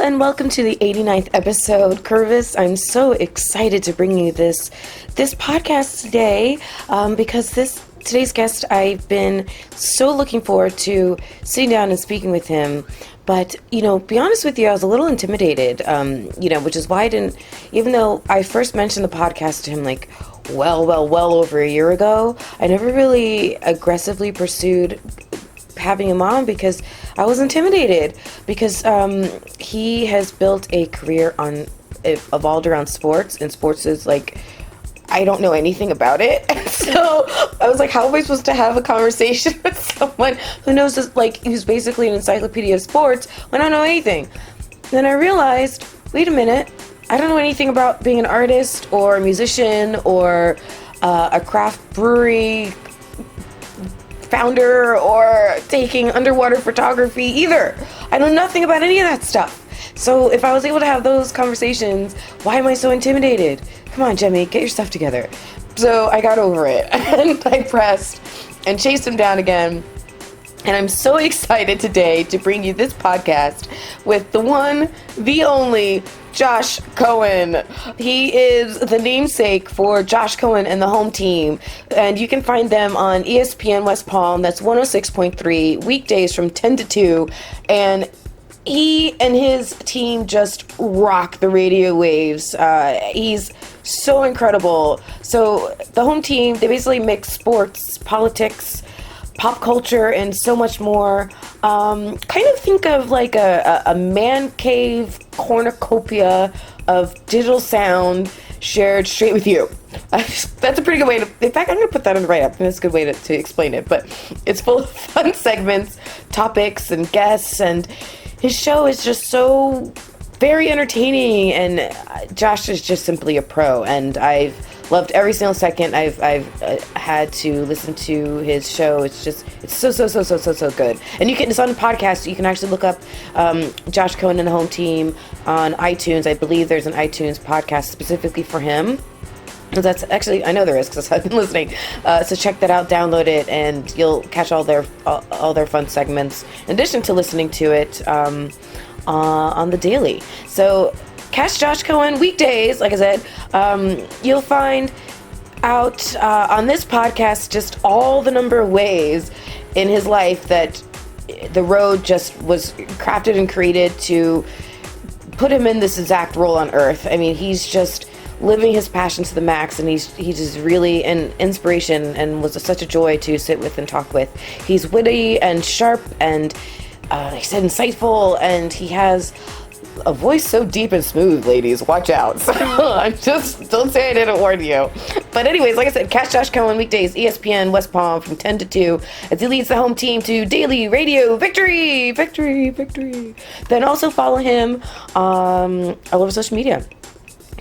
and welcome to the 89th episode. Curvis, I'm so excited to bring you this podcast today because today's guest, I've been so looking forward to sitting down and speaking with him. But, be honest with you, I was a little intimidated, which is why I didn't, even though I first mentioned the podcast to him well over a year ago, I never really aggressively pursued having him on because I was intimidated because he has built a career evolved around sports, and sports is I don't know anything about it. And so I was like, how am I supposed to have a conversation with someone who knows this, who's basically an encyclopedia of sports when I don't know anything? Then I realized, wait a minute, I don't know anything about being an artist or a musician or a craft brewery founder or taking underwater photography either. I know nothing about any of that stuff. So if I was able to have those conversations, why am I so intimidated? Come on, Jemmy, get your stuff together. So I got over it and I pressed and chased him down again. And I'm so excited today to bring you this podcast with the one, the only, Josh Cohen. He is the namesake for Josh Cohen and the HomeTeam. And you can find them on ESPN West Palm. That's 106.3, weekdays from 10 to 2. And he and his team just rock the radio waves. He's so incredible. So the HomeTeam, they basically mix sports, politics, pop culture, and so much more. Kind of think of like a man cave cornucopia of digital sound shared straight with you. That's a pretty good way to, in fact, I'm going to put that in the write-up. That's a good way to explain it. But it's full of fun segments, topics, and guests, and his show is just so very entertaining, and Josh is just simply a pro, and I've loved every single second I've had to listen to his show. It's so good. And it's on a podcast. You can actually look up Josh Cohen and the HomeTeam on iTunes. I believe there's an iTunes podcast specifically for him. That's actually, I know there is because I've been listening. So check that out, download it, and you'll catch all their fun segments in addition to listening to it on the daily. So catch Josh Cohen weekdays, like I said. You'll find out on this podcast just all the number of ways in his life that the road just was crafted and created to put him in this exact role on Earth. I mean, he's just living his passion to the max, and he's just really an inspiration and was such a joy to sit with and talk with. He's witty and sharp, and he said insightful, and he has a voice so deep and smooth, ladies. Watch out. So don't say I didn't warn you. But anyways, like I said, catch Josh Cohen weekdays, ESPN West Palm from 10 to 2 as he leads the HomeTeam to daily radio victory. Then also follow him all over social media.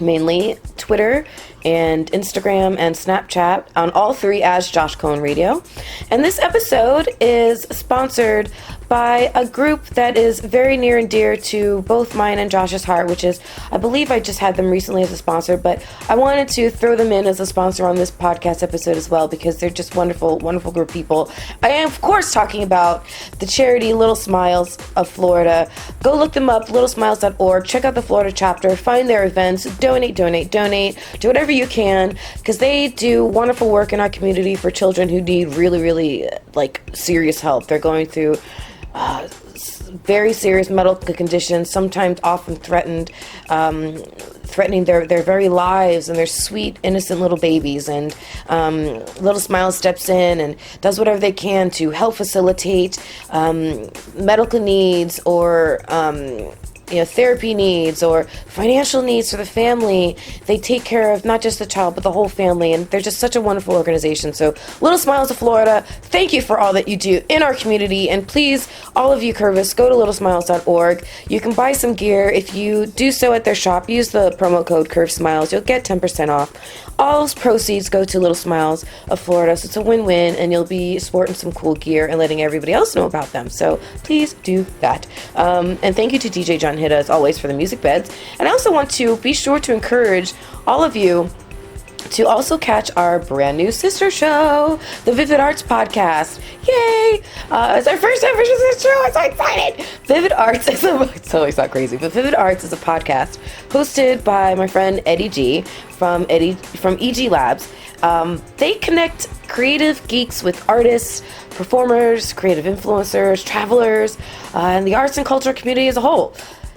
Mainly Twitter and Instagram and Snapchat, on all three as Josh Cohen Radio. And this episode is sponsored by a group that is very near and dear to both mine and Josh's heart, which is, I believe I just had them recently as a sponsor, but I wanted to throw them in as a sponsor on this podcast episode as well because they're just wonderful, wonderful group of people. I am, of course, talking about the charity Little Smiles of Florida. Go look them up, littlesmiles.org. Check out the Florida chapter. Find their events. Donate. Do whatever you can because they do wonderful work in our community for children who need really, really serious help. They're going through very serious medical conditions, sometimes often threatening their very lives and their sweet, innocent little babies. And Little Smiles steps in and does whatever they can to help facilitate medical needs or therapy needs or financial needs for the family. They take care of not just the child, but the whole family. And they're just such a wonderful organization. So Little Smiles of Florida, thank you for all that you do in our community. And please, all of you Curvis, go to littlesmiles.org. You can buy some gear. If you do so at their shop, use the promo code CurveSmiles. You'll get 10% off. All proceeds go to Little Smiles of Florida. So it's a win-win, and you'll be sporting some cool gear and letting everybody else know about them. So please do that. And thank you to DJ John Hitta, as always, for the music beds. And I also want to be sure to encourage all of you to also catch our brand new sister show, the Vivid Arts Podcast. Yay! It's our first ever sister show. I'm so excited. Vivid Arts is it's always not crazy, but Vivid Arts is a podcast hosted by my friend Eddie G from EG Labs. They connect creative geeks with artists, performers, creative influencers, travelers, and the arts and culture community as a whole.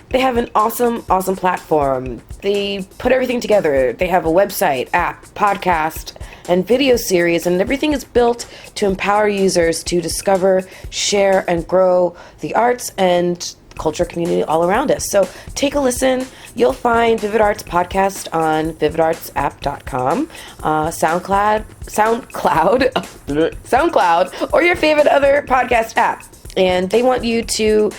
They have an awesome platform. They put everything together. They have a website, app, podcast, and video series, and everything is built to empower users to discover, share, and grow the arts and culture community all around us. So take a listen. You'll find Vivid Arts Podcast on vividartsapp.com, SoundCloud, or your favorite other podcast app. And they want you to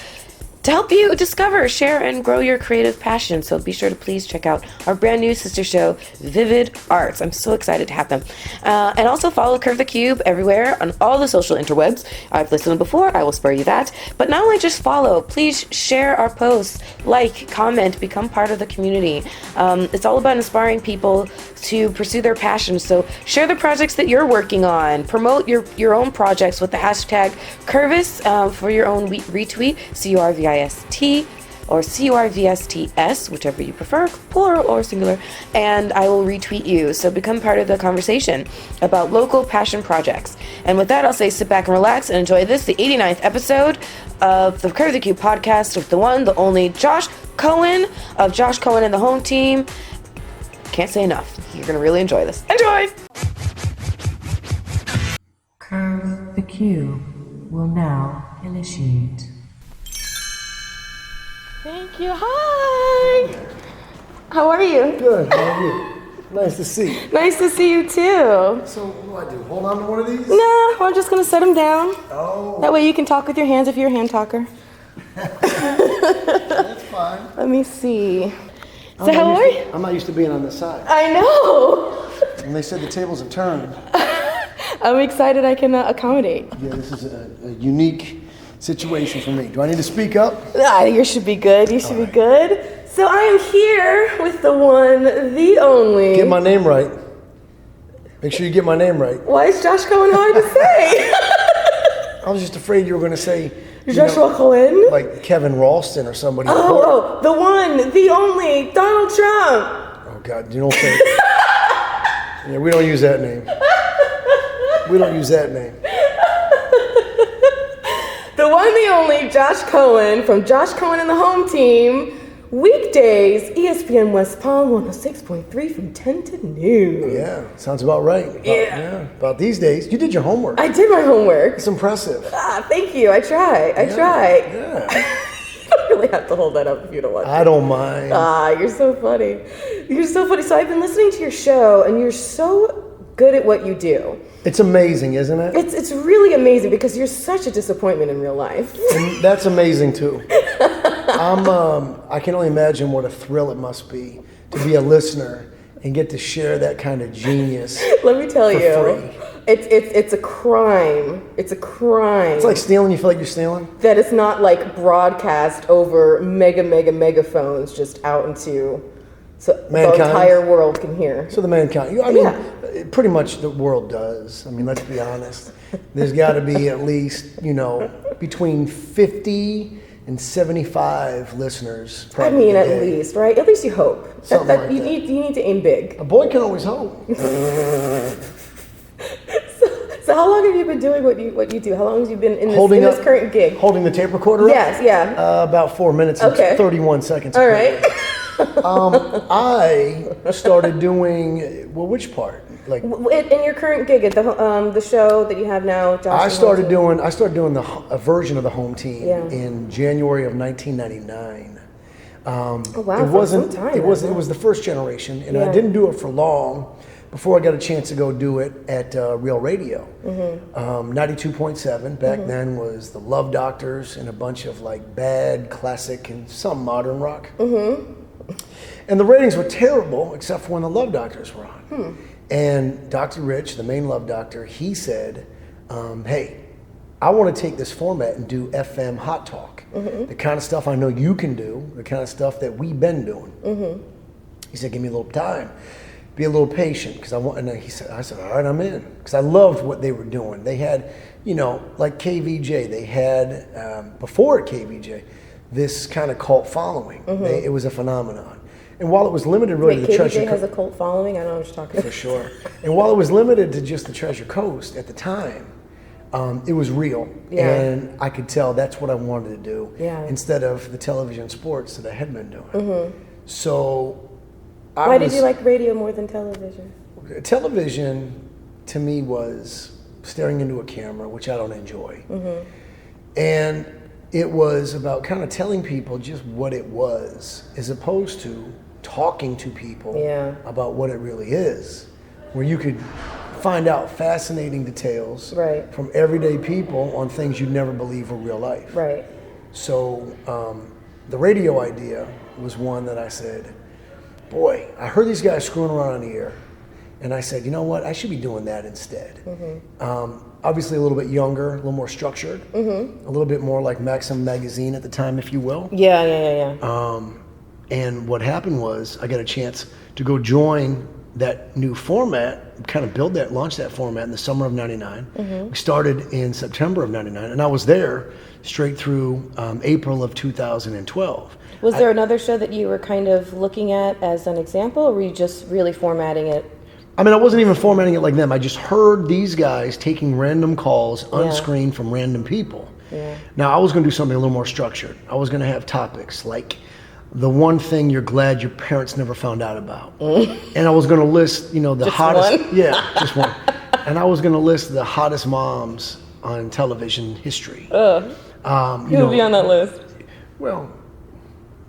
help you discover, share, and grow your creative passion. So be sure to please check out our brand new sister show, Vivid Arts. I'm so excited to have them. And also follow Curve the Cube everywhere on all the social interwebs. I've listed them before. I will spare you that. But not only just follow, please share our posts, like, comment, become part of the community. It's all about inspiring people to pursue their passions. So share the projects that you're working on. Promote your own projects with the hashtag Curvis for your own retweet, CURVIST or CURVSTS, whichever you prefer, plural or singular, and I will retweet you. So become part of the conversation about local passion projects. And with that, I'll say sit back and relax and enjoy this, the 89th episode of the Curve the Cube podcast with the one, the only Josh Cohen of Josh Cohen and the HomeTeam. Can't say enough. You're going to really enjoy this. Enjoy! Curve the Cube will now initiate. Thank you. Hi. How are you? Good. How are you? Nice to see you. Nice to see you too. So what do I do? Hold on to one of these? No, I'm just going to set them down. Oh. That way you can talk with your hands if you're a hand talker. That's fine. Let me see. So how are you? I'm not used to being on this side. I know. And they said the tables have turned. I'm excited I can accommodate. Yeah, this is a unique situation for me. Do I need to speak up? You should be good. You should be good. So I am here with the one, the only. Get my name right. Make sure you get my name right. Why is Josh Cohen hard to say? I was just afraid you were going to say Joshua Cohen? like Kevin Ralston or somebody. Oh, the one, the only, Donald Trump. Oh God, you don't say it. Yeah, we don't use that name. We don't use that name. The one, the only, Josh Cohen from Josh Cohen and the HomeTeam. Weekdays, ESPN West Palm 106.3 from 10 to noon. Yeah, sounds about right. About these days. You did your homework. I did my homework. It's impressive. Thank you. I try. Yeah. You don't really have to hold that up if you don't want to. I don't mind. You're so funny. You're so funny. So I've been listening to your show, and you're so good at what you do. It's amazing, isn't it? It's really amazing because you're such a disappointment in real life. And that's amazing too. I can only imagine what a thrill it must be to be a listener and get to share that kind of genius. Let me tell you, free. it's a crime. It's a crime. It's like stealing. You feel like you're stealing? That it's not like broadcast over megaphones just out into so mankind. The entire world can hear. So the mankind. I mean, pretty much the world does. I mean, let's be honest. There's got to be at least, between 50 and 75 listeners. I mean, at least, right? At least you hope. Something like you that. You need to aim big. A boy can always hope. So how long have you been doing what you do? How long have you been in this current gig? Holding the tape recorder up? Yes, yeah. About 4 minutes and 31 seconds. All right. I started doing, which part? Like in your current gig at the show that you have now, Josh. I started doing a version of the HomeTeam in January of 1999. Oh wow! It wasn't. It was the first generation, and I didn't do it for long before I got a chance to go do it at Real Radio. 92.7 back then was the Love Doctors and a bunch of like bad classic and some modern rock. And the ratings were terrible except for when the Love Doctors were on. And Dr. Rich, the main Love Doctor, he said, hey, I want to take this format and do FM hot talk. The kind of stuff I know you can do, the kind of stuff that we've been doing. He said, give me a little time. be a little patient because I want. And I said, all right, I'm in because I loved what they were doing. They had, like KVJ. They had before KVJ, this kind of cult following. It was a phenomenon. And while it was limited really to the Treasure KVJ has a cult following. I know what you're talking about. For sure. And while it was limited to just the Treasure Coast at the time, it was real. Yeah. And I could tell that's what I wanted to do instead of the television sports that I had been doing. So why did you like radio more than television? Television to me was staring into a camera, which I don't enjoy. And it was about kind of telling people just what it was as opposed to talking to people about what it really is, where you could find out fascinating details from everyday people on things you'd never believe were real life. Right. So the radio idea was one that I said, boy, I heard these guys screwing around on the air. And I said, you know what, I should be doing that instead. Obviously a little bit younger, a little more structured, a little bit more like Maxim magazine at the time, if you will. Yeah. And what happened was I got a chance to go join that new format, kind of launch that format in the summer of 99. We started in September of 99, and I was there straight through April of 2012. Was there another show that you were kind of looking at as an example, or were you just really formatting it? I mean, I wasn't even formatting it like them. I just heard these guys taking random calls unscreened from random people. Now, I was going to do something a little more structured. I was going to have topics like the one thing you're glad your parents never found out about. And I was going to list, the just hottest. One? Yeah, just one. And I was going to list the hottest moms on television history. Who would be on that list? Well,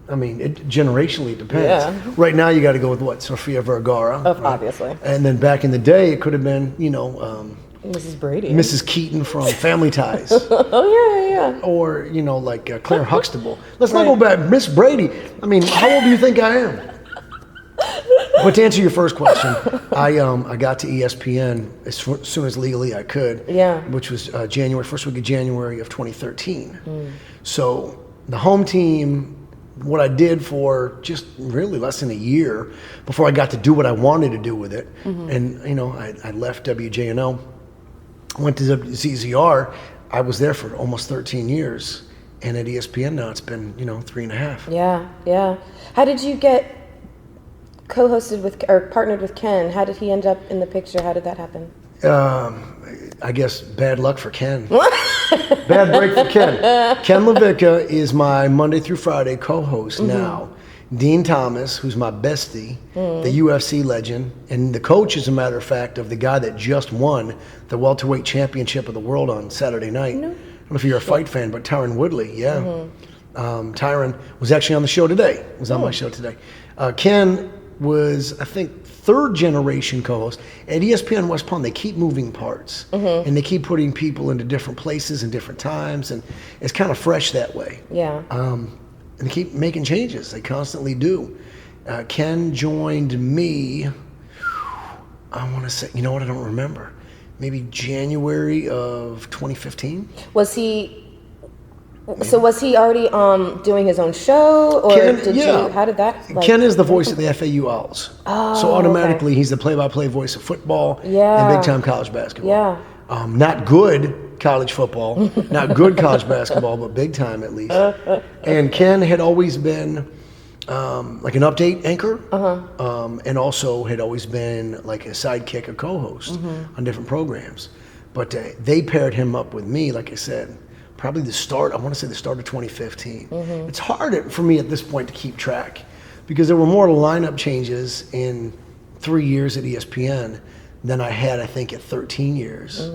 I mean, generationally it depends. Yeah. Right now you got to go with what? Sofia Vergara. Obviously. And then back in the day it could have been, Mrs. Brady. Mrs. Keaton from Family Ties. Yeah. Or, like Claire Huxtable. Let's not go back. Miss Brady. I mean, how old do you think I am? But to answer your first question, I got to ESPN as soon as legally I could. Yeah. Which was first week of January of 2013. So the home team, what I did for just really less than a year before I got to do what I wanted to do with it. And, I left WJNO, went to ZZR. I was there for almost 13 years. And at ESPN now it's been, 3.5. Yeah. How did you get co-hosted with or partnered with Ken? How did he end up in the picture? How did that happen? I guess bad luck for Ken. Bad break for Ken. Ken LaVicka is my Monday through Friday co-host now. Dean Thomas, who's my bestie, the UFC legend, and the coach, as a matter of fact, of the guy that just won the welterweight championship of the world on Saturday night. I don't know if you're a fight fan, but Tyron Woodley, Tyron was actually on the show today. Was on my show today. Ken was, I think, third generation co-host. At ESPN West Palm, they keep moving parts. And they keep putting people into different places and different times, and it's kind of fresh that way. And they keep making changes. They constantly do. Ken joined me, I want to say, I don't remember. Maybe January of 2015. Was he already doing his own show, or how did that? Ken is the voice of the FAU Owls. So automatically he's the play-by-play voice of football and big-time college basketball. Not good college football, not good college basketball, but big time at least. And Ken had always been like an update anchor, and also had always been like a sidekick, a co-host on different programs. But they paired him up with me, like I said, probably the start of 2015. It's hard for me at this point to keep track because there were more lineup changes in 3 years at ESPN than I had, I think, at 13 years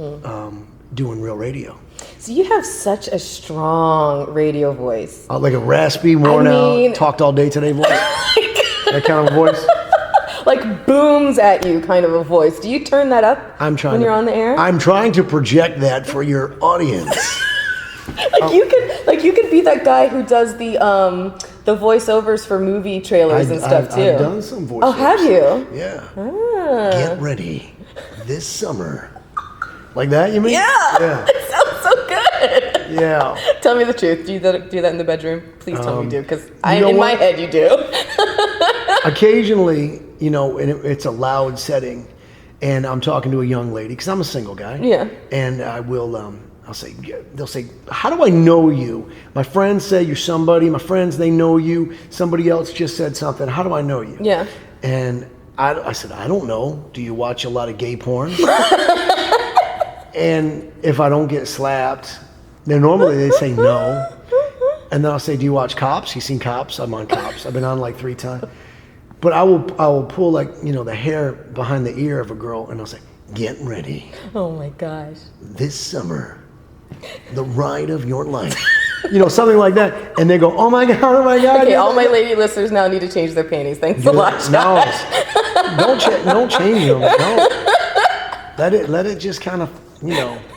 doing real radio. So you have such a strong radio voice. Like a raspy, worn out, talked all day today voice? That kind of voice? Like booms at you kind of a voice. Do you turn that up when you're on the air? I'm trying to project that for your audience. You could be that guy who does the voiceovers for movie trailers and stuff too. I've done some voiceovers. Oh, have you? Yeah. Get ready this summer. Like that, you mean? Yeah. It sounds so good. Yeah. Tell me the truth. Do you do that in the bedroom? Please tell me you do, because in my head you do. Occasionally, and it's a loud setting, and I'm talking to a young lady because I'm a single guy. Yeah. And I will, they'll say, how do I know you? My friends say you're somebody. My friends, they know you. Somebody else just said something. How do I know you? Yeah. And I said, I don't know. Do you watch a lot of gay porn? And if I don't get slapped, then normally they say no. And then I'll say, do you watch Cops? You seen Cops? I'm on Cops. I've been on like 3 times. But I will pull like, the hair behind the ear of a girl and I'll say, get ready. Oh my gosh. This summer, the ride of your life. Something like that. And they go, oh my God. Okay, all my lady listeners now need to change their panties. Thanks a lot. No, don't change them. No. Let it just kind of,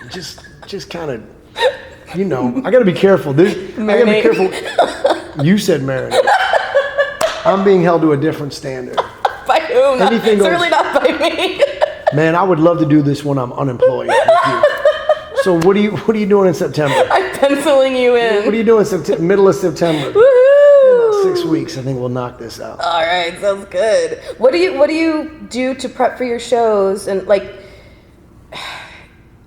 just kind of, I got to be careful. I got to be careful. You said marinate. I'm being held to a different standard. By whom? Anything goes. Certainly not by me. Man, I would love to do this when I'm unemployed with you. So what are you doing in September? I'm penciling you in. What are you doing middle of September? Woohoo! In about 6 weeks, I think we'll knock this out. All right, sounds good. What do you do to prep for your shows and like?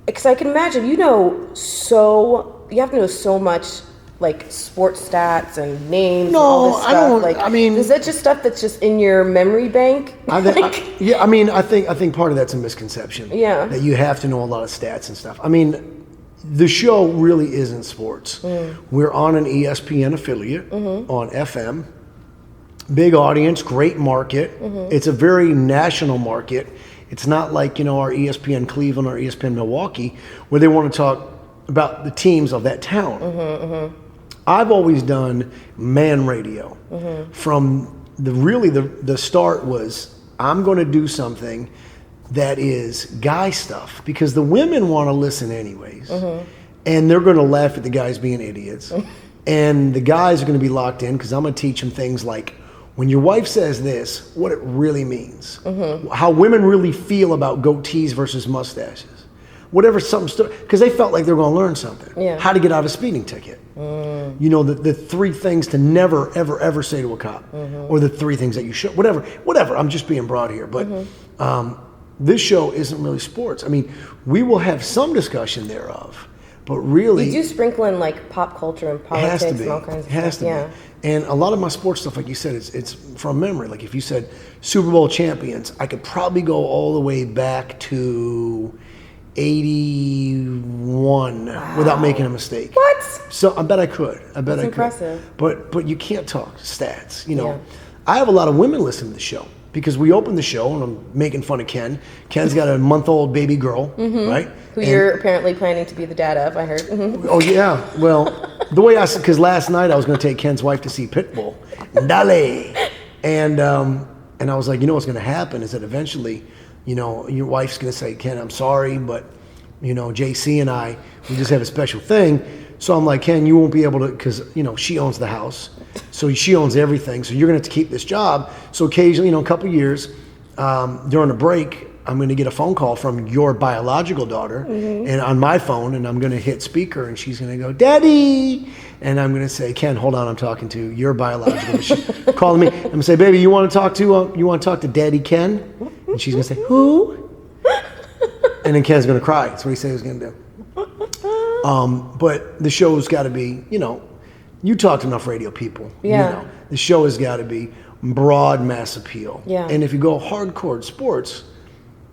Because I can imagine you have to know so much like sports stats and names. No, and all this stuff. I don't. Like, I mean, is that just stuff that's just in your memory bank? I think part of that's a misconception. Yeah. That you have to know a lot of stats and stuff. I mean, the show really isn't sports. We're on an ESPN affiliate on FM. Big audience, great market. It's a very national market. It's not like, our ESPN Cleveland or ESPN Milwaukee where they want to talk about the teams of that town. I've always done man radio. From the start was, I'm going to do something that is guy stuff because the women want to listen anyways. And they're going to laugh at the guys being idiots. And the guys are going to be locked in because I'm going to teach them things like, when your wife says this, what it really means. How women really feel about goatees versus mustaches. Whatever, because they felt like they were going to learn something. Yeah. How to get out of a speeding ticket. The 3 things to never, ever, ever say to a cop. Or the 3 things that you should, whatever. I'm just being broad here. But this show isn't really sports. I mean, we will have some discussion thereof. But really, you do sprinkle in like pop culture and politics and all kinds of stuff. Has to be. And a lot of my sports stuff, like you said, it's from memory. Like if you said Super Bowl champions, I could probably go all the way back to 81 without making a mistake. What? So I bet I could. That's impressive. But you can't talk stats. I have a lot of women listening to the show. Because we opened the show and I'm making fun of Ken. Ken's got a month-old baby girl, right? Who you're apparently planning to be the dad of, I heard. Oh, yeah. Well, the way because last night I was going to take Ken's wife to see Pitbull. Dale. And I was like, what's going to happen is that eventually, your wife's going to say, Ken, I'm sorry, but, JC and I, we just have a special thing. So I'm like, Ken, you won't be able to, because, she owns the house. So she owns everything. So you're going to have to keep this job. So occasionally, a couple of years, during a break, I'm going to get a phone call from your biological daughter and on my phone, and I'm going to hit speaker, and she's going to go, Daddy. And I'm going to say, Ken, hold on, I'm talking to your biological. She's calling me. I'm going to say, baby, you want to talk to Daddy Ken? And she's going to say, who? And then Ken's going to cry. That's what he said he was going to do. But the show's got to be, you talk to enough radio people. Yeah. The show has got to be broad mass appeal. Yeah. And if you go hardcore sports,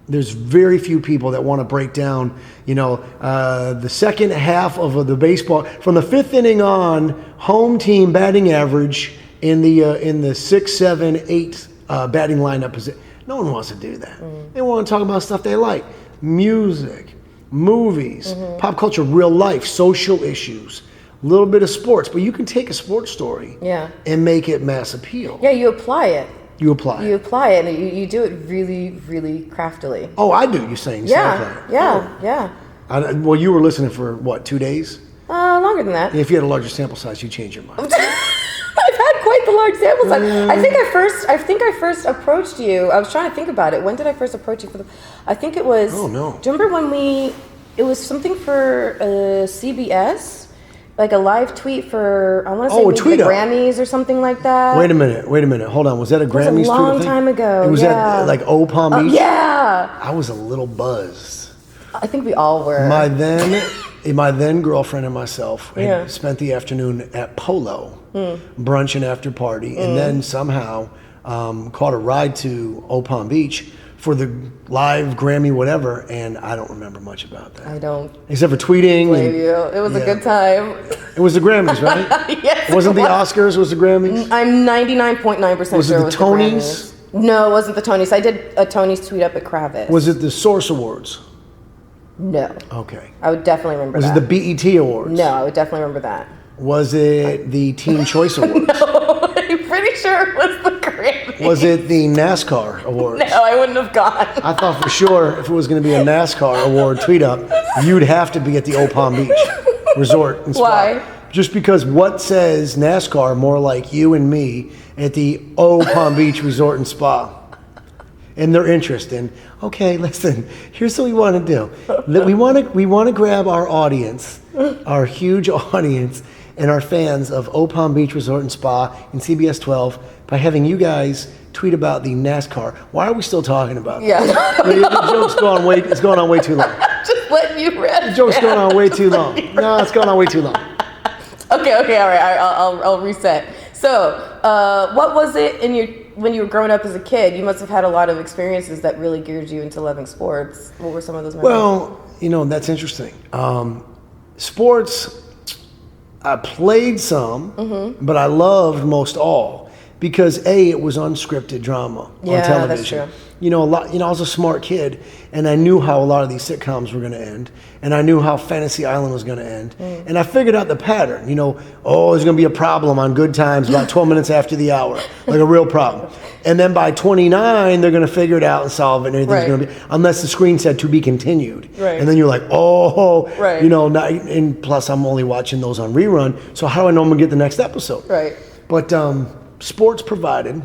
there's very few people that want to break down, the second half of the baseball from the 5th inning on, home team batting average in the 6, 7, 8 batting lineup. No one wants to do that. They want to talk about stuff they like, music, movies, pop culture, real life, social issues, a little bit of sports. But you can take a sports story and make it mass appeal. Yeah, you apply it. You apply it, and you do it really, really craftily. Oh, I do. You're saying Yeah. Well, you were listening for what, 2 days? Longer than that. If you had a larger sample size, you'd change your mind. I've had quite the large sample size. I think I first approached you. I was trying to think about it. When did I first approach you I think it was. Oh no. Do you remember when it was something for CBS, like a live tweet for, I want to Oh, say a maybe tweet the up. Grammys or something like that. Wait a minute. Hold on. Was that a Grammys It was a long tweet thing? time ago. It was yeah. at like Oj Palm Beach? Yeah. I was a little buzzed. I think we all were. My then girlfriend and myself had spent the afternoon at Polo, brunch and after party, and then somehow caught a ride to Oj Palm Beach for the live Grammy whatever, and I don't remember much about that. I don't except for tweeting. blame you. It was a good time. It was the Grammys, right? Yes. It wasn't the Oscars, it was the Grammys? I'm 99.9% Was it sure the it was Tonys? the Grammys. No, it wasn't the Tonys. I did a Tonys tweet up at Kravis. Was it the Source Awards? No. Okay. I would definitely remember Was that. it the BET Awards? No, I would definitely remember that. Was it the Teen Choice Awards? No, I'm pretty sure it was the Grammys. Was it the NASCAR Awards? No, I wouldn't have gone. I thought for sure if it was going to be a NASCAR award tweet up, you'd have to be at the Oj Palm Beach Resort and Spa. Why? Just because what says NASCAR more like you and me at the Oj Palm Beach Resort and Spa? And their interest in, okay, listen, here's what we want to do. We want to grab our audience, our huge audience, and our fans of Oj Palm Beach Resort and Spa and CBS 12 by having you guys tweet about the NASCAR. Why are we still talking about that? Yeah. The joke's going on way too long. Just letting you rest. The joke's going on way too long. No, it's going on way too long. Okay, all right. I'll reset. So, what was it when you were growing up as a kid? You must have had a lot of experiences that really geared you into loving sports. What were some of those memories? Well, that's interesting. Sports, I played some, but I loved most all because it was unscripted drama on television. That's true. I was a smart kid, and I knew how a lot of these sitcoms were going to end, and I knew how Fantasy Island was going to end, and I figured out the pattern. There's going to be a problem on Good Times about 12 minutes after the hour, like a real problem, and then by 29 they're going to figure it out and solve it, and everything's going to be, unless the screen said to be continued, and then you're like, and plus I'm only watching those on rerun, so how do I know I'm going to get the next episode? Right. But sports provided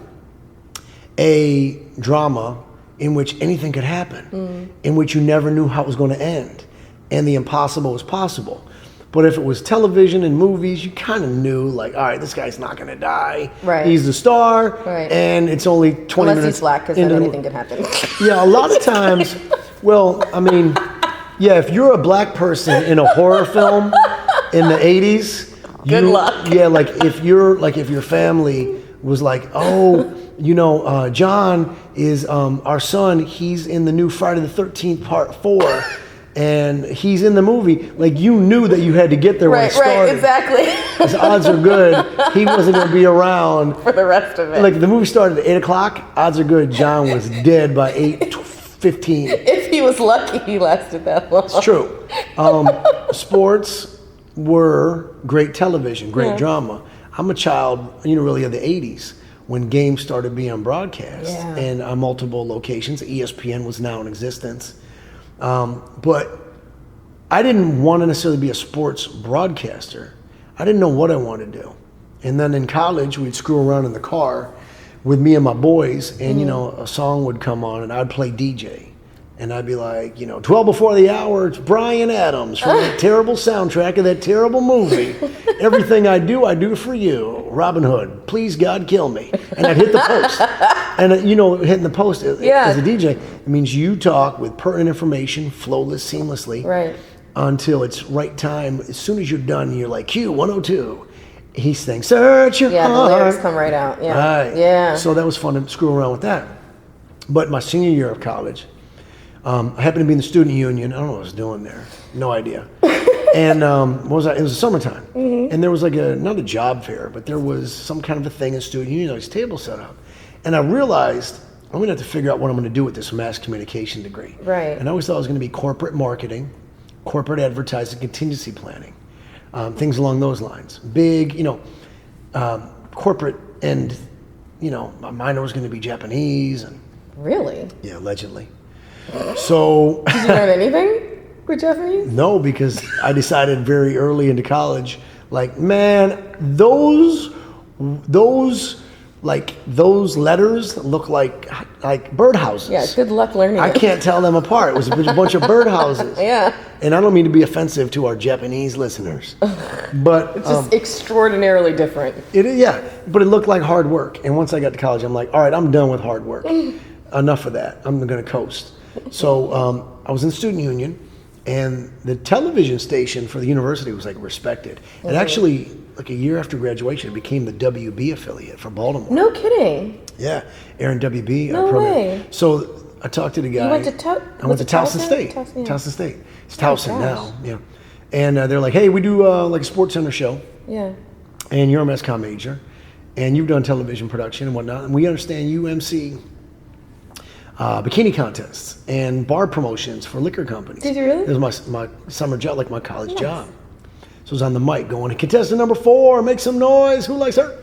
a drama in which anything could happen, in which you never knew how it was going to end, and the impossible was possible. But if it was television and movies, you kind of knew, like, all right, this guy's not going to die. Right. He's the star, right. And it's only 20 Unless minutes. he's black, because then anything could happen. Yeah, a lot of times, if you're a black person in a horror film in the 80s, Good luck. Yeah, if your family was like, John is our son. He's in the new Friday the 13th Part 4, and he's in the movie. Like, you knew that you had to get there when it started. Right, exactly. Because odds are good he wasn't going to be around for the rest of it. Like, the movie started at 8 o'clock. Odds are good John was dead by 8:15. If he was lucky, he lasted that long. It's true. Sports were great television, great drama. I'm a child, really of the 80s when games started being broadcast in multiple locations. ESPN was now in existence. But I didn't want to necessarily be a sports broadcaster. I didn't know what I wanted to do. And then in college, we'd screw around in the car with me and my boys, and a song would come on, and I'd play DJ. And I'd be like, 12 before the hour, it's Bryan Adams from that terrible soundtrack of that terrible movie. Everything I do for you. Robin Hood, please God kill me. And I'd hit the post. And hitting the post as a DJ, it means you talk with pertinent information, flowless, seamlessly, right, until it's right time. As soon as you're done, you're like, Q 102. He sings, search your heart. Yeah, the lyrics come right out. Yeah. Right. Yeah. So that was fun to screw around with that. But my senior year of college, I happened to be in the student union. I don't know what I was doing there. No idea. And what was that? It was the summertime. And there was like not a job fair, but there was some kind of a thing in student union, like table set up. And I realized I'm going to have to figure out what I'm going to do with this mass communication degree. Right. And I always thought it was going to be corporate marketing, corporate advertising, contingency planning, things along those lines. Big, corporate, and, my minor was going to be Japanese. And really? Yeah, allegedly. So did you learn anything with Japanese? No, because I decided very early into college, like, man, those Like those letters look like birdhouses. Yeah, good luck learning I it. can't tell them apart. It was a bunch of birdhouses. Yeah. And I don't mean to be offensive to our Japanese listeners, but It's just extraordinarily different. but it looked like hard work. And once I got to college, I'm like, all right, I'm done with hard work. Enough of that. I'm going to coast. So I was in student union, and the television station for the university was like respected. And actually, like a year after graduation, it became the WB affiliate for Baltimore. No kidding. Yeah, Aaron WB No program. way. So I talked to the guy. You went to I went to Towson State. Towson, yeah. Towson State. It's Towson gosh. now. Yeah. And they're like, hey, we do like a Sports Center show, Yeah. and you're a mass comm major, and you've done television production and whatnot, and we understand you MC bikini contests and bar promotions for liquor companies. Did you really? It was my summer job, like my college job. So I was on the mic going, contestant number 4, make some noise. Who likes her?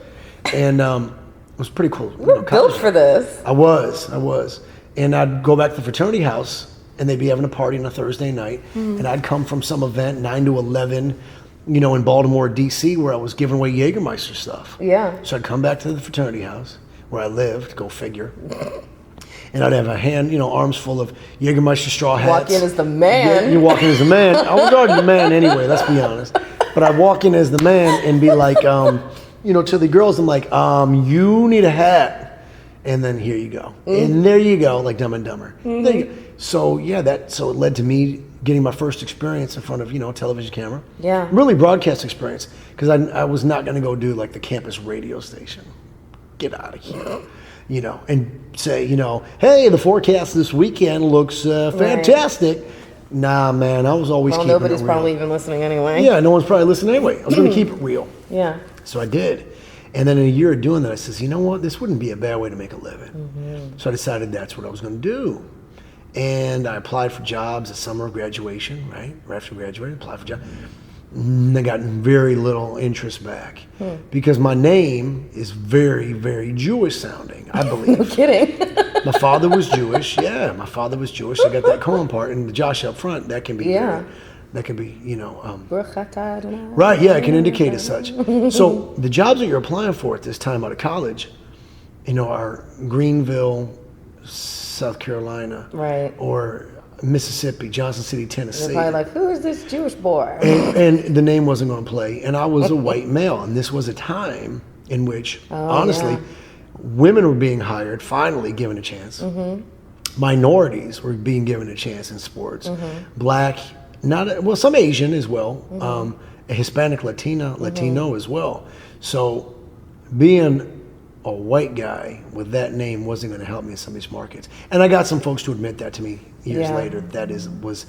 And it was pretty cool. You were built for this. I was. And I'd go back to the fraternity house, and they'd be having a party on a Thursday night, and I'd come from some event, 9 to 11, in Baltimore, D.C., where I was giving away Jägermeister stuff. Yeah. So I'd come back to the fraternity house, where I lived, go figure. And I'd have a hand, arms full of Jägermeister straw hats. Walk in as the man. Yeah, you walk in as the man. I was already the man anyway, let's be honest. But I'd walk in as the man and be like, to the girls, I'm like, you need a hat. And then here you go. And there you go, like Dumb and Dumber. There you go. So it led to me getting my first experience in front of, a television camera. Yeah. Really broadcast experience, because I was not going to go do like the campus radio station. Get out of here. And say, hey, the forecast this weekend looks fantastic. Right. Nah, man, I was always keeping it real. Nobody's probably even listening anyway. Yeah, no one's probably listening anyway. I was going to keep it real. Yeah. So I did. And then in a year of doing that, I says, you know what? This wouldn't be a bad way to make a living. So I decided that's what I was going to do. And I applied for jobs the summer of graduation, right? Right after graduating, applied for jobs. And I got very little interest back because my name is very, very Jewish sounding, I believe. No kidding. My father was Jewish. Yeah, my father was Jewish. I got that Cohen part, and the Josh up front, that can be right, yeah, it can indicate as such. So the jobs that you're applying for at this time out of college, are Greenville, South Carolina, right, or Mississippi, Johnson City, Tennessee. They're probably like, who is this Jewish boy? And the name wasn't going to play. And I was a white male. And this was a time in which, honestly, women were being hired, finally given a chance. Minorities were being given a chance in sports. Black, some Asian as well. A Hispanic, Latino as well. So being a white guy with that name wasn't going to help me in some of these markets. And I got some folks to admit that to me years later. That was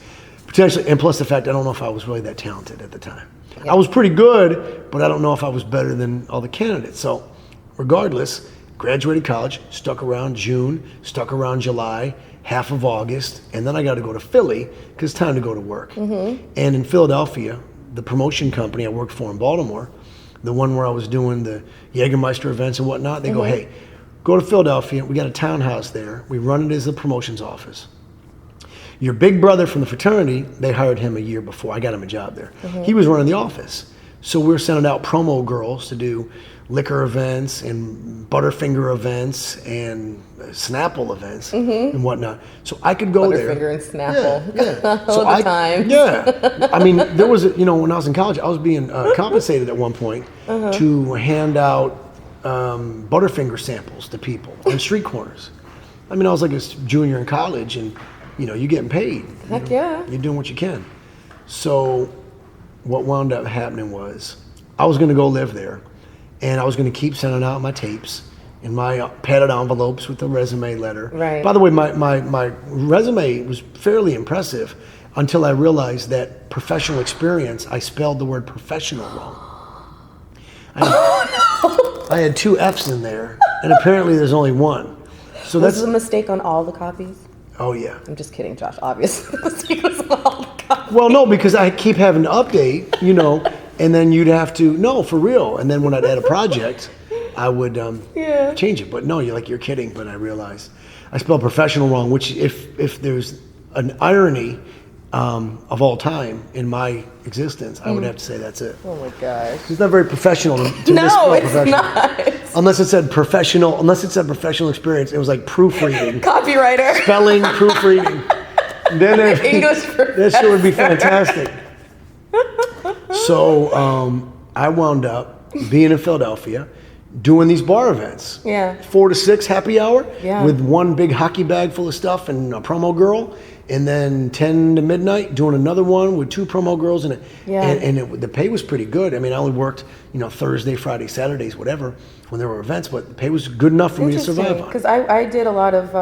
potentially, and plus the fact I don't know if I was really that talented at the time. I was pretty good, but I don't know if I was better than all the candidates. So regardless, graduated college, stuck around June, stuck around July, half of August, and then I got to go to Philly because it's time to go to work. And in Philadelphia, the promotion company I worked for in Baltimore, the one where I was doing the Jägermeister events and whatnot, they go, hey, go to Philadelphia. We got a townhouse there. We run it as a promotions office. Your big brother from the fraternity, they hired him a year before. I got him a job there. He was running the office. So we were sending out promo girls to do liquor events and Butterfinger events and Snapple events and whatnot. So I could go there. Butterfinger and Snapple. Yeah. All the time. Yeah. I mean, there was, when I was in college, I was being compensated at one point to hand out Butterfinger samples to people on street corners. I mean, I was like a junior in college, and you're getting paid. Heck yeah. You're doing what you can. So what wound up happening was I was going to go live there, and I was going to keep sending out my tapes in my padded envelopes with the resume letter. Right. By the way, my resume was fairly impressive until I realized that professional experience, I spelled the word professional wrong. I had 2 F's in there, and apparently there's only 1. So Was this a mistake on all the copies? Oh, yeah. I'm just kidding, Josh. Obviously, the mistake was on all the copies. Well, no, because I keep having to update, and then you'd have to, no, for real. And then when I'd add a project, I would change it. But no, you're kidding. But I realized I spelled professional wrong, which if there's an irony of all time in my existence, I would have to say that's it. Oh my gosh. It's not very professional to No, misspell it's professional. not. Unless it said professional experience, it was like proofreading. Copywriter. Spelling, proofreading. Then English that shit would be fantastic. So I wound up being in Philadelphia, doing these bar events. Yeah. 4 to 6 happy hour Yeah. with one big hockey bag full of stuff and a promo girl. And then 10 to midnight doing another one with 2 promo girls. And the pay was pretty good. I mean, I only worked, Thursday, Friday, Saturdays, whatever, when there were events. But the pay was good enough for me to survive on. Because I did a lot of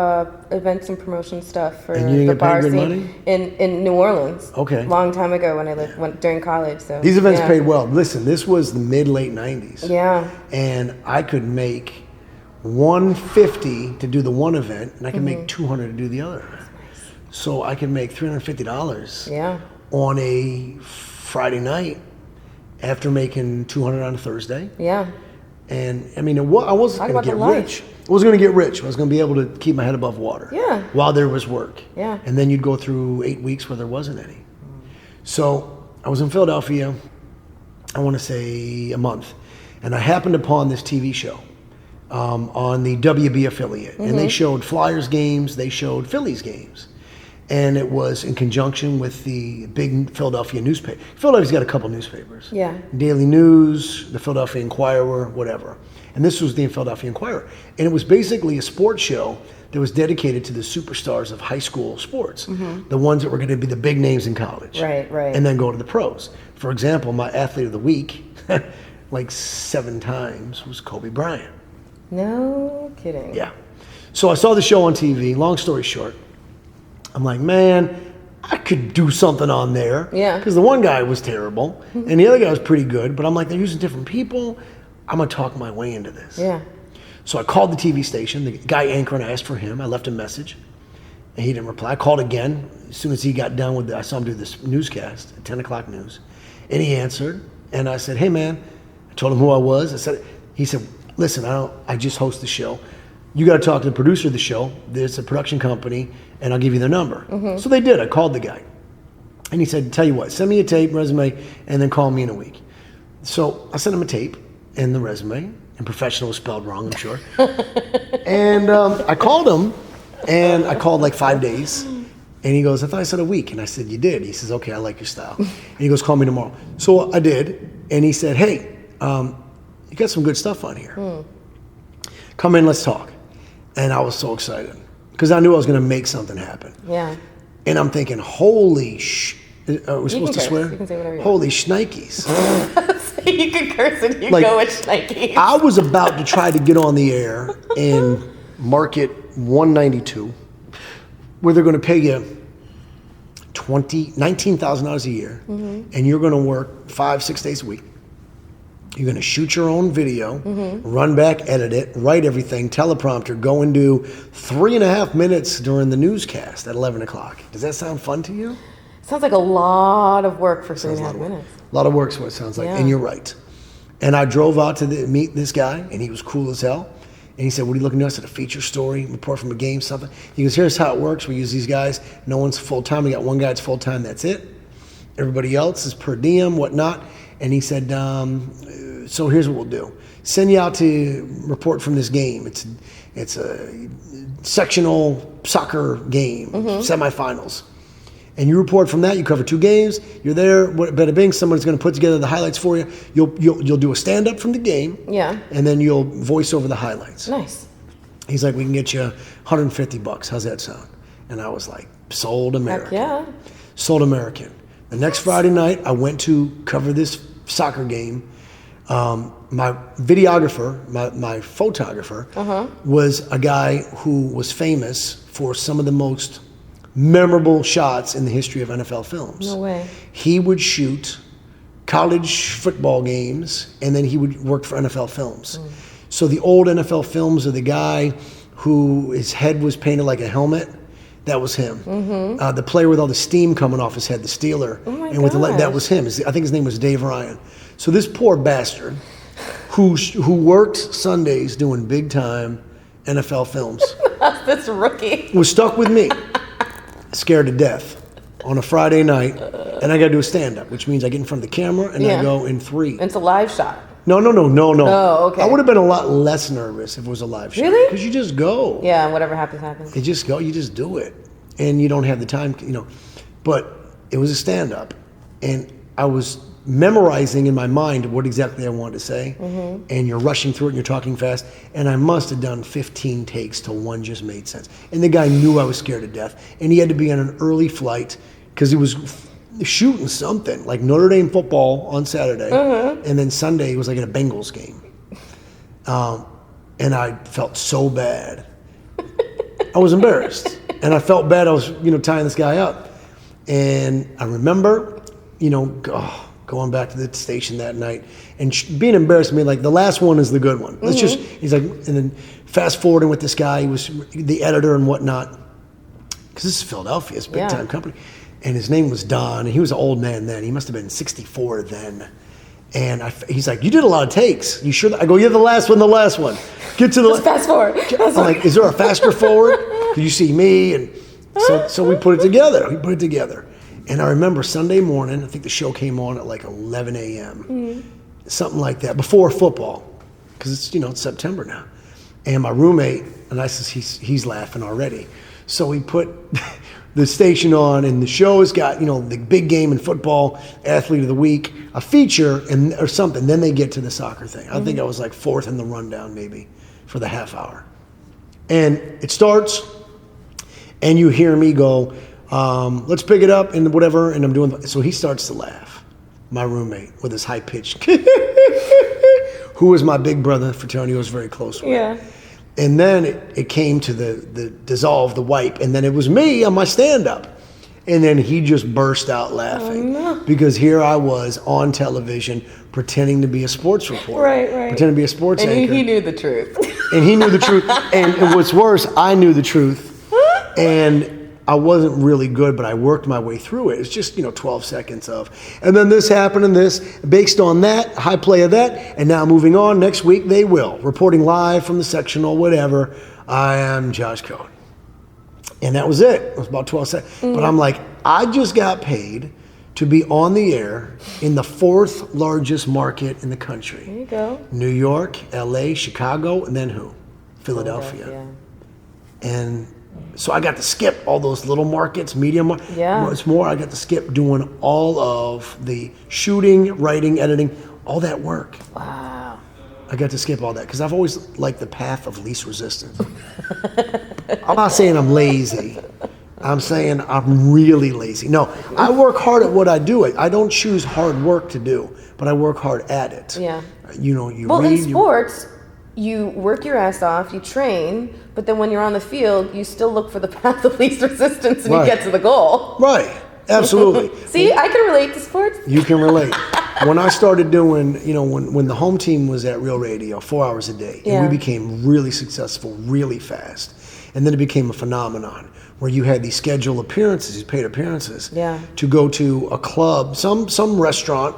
events and promotion stuff for And you didn't the get paid bar good scene money? in New Orleans. Okay. Long time ago when I went during college. So These events yeah. paid well. Listen, this was the mid-late 90s. Yeah. And I could make $150 to do the one event, and I could make $200 to do the other event. So I could make $350 Yeah. on a Friday night after making $200 on a Thursday. Yeah. And I mean, I wasn't Talk going about to get the life. rich. I was going to get rich. I was going to be able to keep my head above water. Yeah. While there was work. Yeah. And then you'd go through 8 weeks where there wasn't any. So I was in Philadelphia, I want to say a month, and I happened upon this TV show on the WB affiliate. And they showed Flyers games, they showed Phillies games. And it was in conjunction with the big Philadelphia newspaper. Philadelphia's got a couple newspapers. Yeah. Daily News, the Philadelphia Inquirer, whatever. And this was the Philadelphia Inquirer. And it was basically a sports show that was dedicated to the superstars of high school sports. The ones that were going to be the big names in college. Right, right. And then go to the pros. For example, my athlete of the week, like 7 times, was Kobe Bryant. No kidding. Yeah. So I saw the show on TV. Long story short, I'm like, man, I could do something on there. Yeah. Because the one guy was terrible, and the other guy was pretty good. But I'm like, they're using different people. I'm gonna talk my way into this. Yeah. So I called the TV station. The guy anchoring, I asked for him. I left a message, and he didn't reply. I called again as soon as he got done with I saw him do this newscast at 10 o'clock news, and he answered. And I said, hey man, I told him who I was. He said, listen, I just host the show. You got to talk to the producer of the show. There's a production company, and I'll give you their number. So they did. I called the guy, and he said, tell you what, send me a tape, resume, and then call me in a week. So I sent him a tape and the resume, and professional was spelled wrong, I'm sure. And I called him, and I called like 5 days, and he goes, I thought I said a week. And I said, you did. He says, okay, I like your style. And he goes, call me tomorrow. So I did, and he said, hey, you got some good stuff on here. Come in, let's talk. And I was so excited because I knew I was going to make something happen. Yeah. And I'm thinking, holy are we supposed to curse. swear? You can say whatever you Holy shnikes. You can curse and you Like, go with Nike. I was about to try to get on the air in Market 192, where they're going to pay you $19,000 a year, and you're going to work 5-6 days a week. You're going to shoot your own video, run back, edit it, write everything, teleprompter, go and do 3.5 minutes during the newscast at 11 o'clock. Does that sound fun to you? Sounds like a lot of work for 3.5 minutes. A lot of work is what it sounds like, Yeah. and you're right. And I drove out to meet this guy, and he was cool as hell. And he said, what are you looking at? I said, a feature story, report from a game, something. He goes, here's how it works. We use these guys. No one's full-time. We got one guy that's full-time, that's it. Everybody else is per diem, whatnot. And he said, so here's what we'll do. Send you out to report from this game. It's a sectional soccer game, semifinals. And you report from that. You cover 2 games. You're there. Bada bing. Somebody's going to put together the highlights for you. You'll do a stand-up from the game. Yeah. And then you'll voice over the highlights. Nice. He's like, we can get you $150. How's that sound? And I was like, sold American. Heck yeah. Sold American. The next Friday night, I went to cover this soccer game. My videographer, my photographer, was a guy who was famous for some of the most memorable shots in the history of NFL films. No way. He would shoot college football games, and then he would work for NFL films. So the old NFL films of the guy who his head was painted like a helmet, that was him. The player with all the steam coming off his head, the Steeler, my with the gosh. that was him. I think his name was Dave Ryan. So this poor bastard, who worked Sundays doing big time NFL films, This rookie. was stuck with me, scared to death, on a Friday night, and I got to do a stand-up, which means I get in front of the camera and I go in 3. It's a live shot. No. Oh, okay. I would have been a lot less nervous if it was a live show. Really? Because you just go. Yeah, whatever happens, happens. You just go, you just do it. And you don't have the time, But it was a stand-up. And I was memorizing in my mind what exactly I wanted to say. And you're rushing through it and you're talking fast. And I must have done 15 takes till one just made sense. And the guy knew I was scared to death. And he had to be on an early flight because he was shooting something, like Notre Dame football on Saturday. And then Sunday was like in a Bengals game. And I felt so bad. I was embarrassed. And I felt bad. I was, tying this guy up. And I remember, going back to the station that night and being embarrassed with me, like the last one is the good one. Let's just, he's like, and then fast forwarding with this guy, he was the editor and whatnot. Because this is Philadelphia, it's a big time company. And his name was Don, and he was an old man then. He must have been 64 then. And he's like, you did a lot of takes. You sure? I go, yeah, the last one. Get to the Just fast forward. I'm like, is there a faster forward? Did you see me? And so we put it together. And I remember Sunday morning, I think the show came on at like 11 a.m., something like that, before football, because it's September now. And my roommate, and I says, he's laughing already. So we put the station on, and the show has got, the big game in football, athlete of the week, a feature, or something. Then they get to the soccer thing. I think I was like 4th in the rundown maybe for the half hour. And it starts, and you hear me go, let's pick it up and whatever, and I'm doing, so he starts to laugh, my roommate, with his high pitch, who was my big brother fraternity, I was very close with. Yeah. And then it came to the dissolve, the wipe, and then it was me on my stand-up. And then he just burst out laughing because here I was on television pretending to be a sports reporter. Right. Pretending to be a sports anchor. And he knew the truth. And he knew the truth. And what's worse, I knew the truth. And I wasn't really good, but I worked my way through it. It's just, 12 seconds of, and then this happened and this, based on that, high play of that, and now moving on, next week they will. Reporting live from the sectional, whatever, I am Josh Cohen. And that was it. It was about 12 seconds. But I'm like, I just got paid to be on the air in the 4th largest market in the country. There you go. New York, LA, Chicago, and then who? Philadelphia. And so I got to skip all those little markets, medium. It's more, I got to skip doing all of the shooting, writing, editing, all that work. Wow. I got to skip all that because I've always liked the path of least resistance. I'm not saying I'm lazy. I'm saying I'm really lazy. No, I work hard at what I do. I don't choose hard work to do, but I work hard at it. Yeah. You well, read. In sports, you work your ass off, you train, but then when you're on the field, you still look for the path of least resistance and you get to the goal. Right. Absolutely. See, I can relate to sports. You can relate. When I started doing, when the home team was at Real Radio 4 hours a day, and we became really successful really fast. And then it became a phenomenon where you had these scheduled appearances, these paid appearances, to go to a club, some restaurant.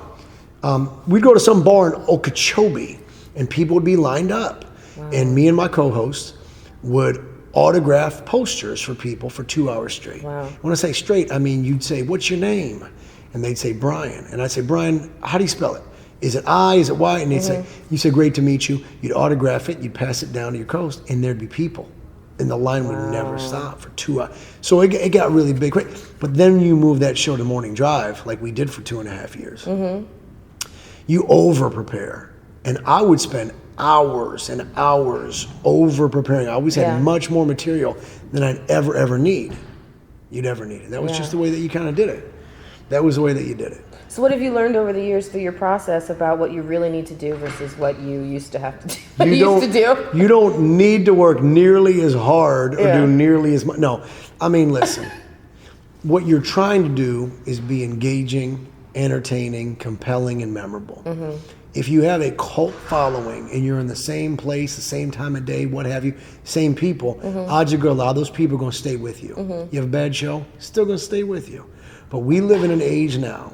We'd go to some bar in Okeechobee, and people would be lined up. Wow. And me and my co-host would autograph posters for people for 2 hours straight. Wow. When I say straight, I mean you'd say, what's your name? And they'd say, Brian. And I'd say, Brian, how do you spell it? Is it I? Is it Y? And they'd say, you say, great to meet you. You'd autograph it. You'd pass it down to your co-host, and there'd be people. And the line would never stop for 2 hours. So it got really big quick. But then you move that show to Morning Drive, like we did for 2.5 years. You over-prepare. And I would spend hours and hours over-preparing. I always had much more material than I'd ever need. You'd ever need it. That was just the way that you kind of did it. That was the way that you did it. So what have you learned over the years through your process about what you really need to do versus what you used to have to do? You don't need to work nearly as hard or do nearly as much. No, I mean, listen. What you're trying to do is be engaging, entertaining, compelling, and memorable. If you have a cult following and you're in the same place, the same time of day, what have you, same people, odds are good, a lot of those people are going to stay with you. You have a bad show, still going to stay with you. But we live in an age now,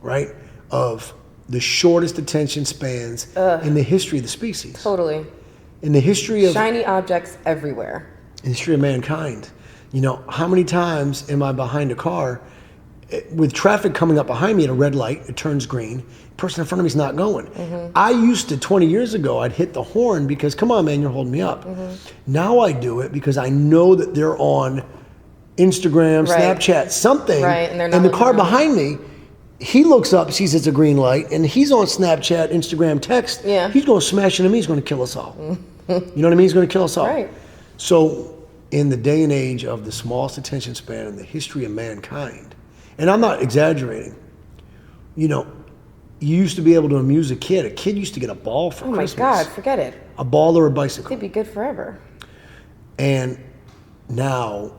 right, of the shortest attention spans in the history of the species. Totally. In the history of... Shiny objects everywhere. In the history of mankind. How many times am I behind a car with traffic coming up behind me at a red light, it turns green. Person in front of me is not going. I used to, 20 years ago, I'd hit the horn because, come on, man, you're holding me up. Now I do it because I know that they're on Instagram, Snapchat, something. Right, and they're not and the car looking behind me, he looks up, sees it's a green light, and he's on Snapchat, Instagram, text. Yeah. He's going to smash into me. He's going to kill us all. You know what I mean? He's going to kill us all. Right. So in the day and age of the smallest attention span in the history of mankind, and I'm not exaggerating, you know, you used to be able to amuse a kid. A kid used to get a ball for Christmas. Oh my God, forget it. A ball or a bicycle. They'd be good forever. And now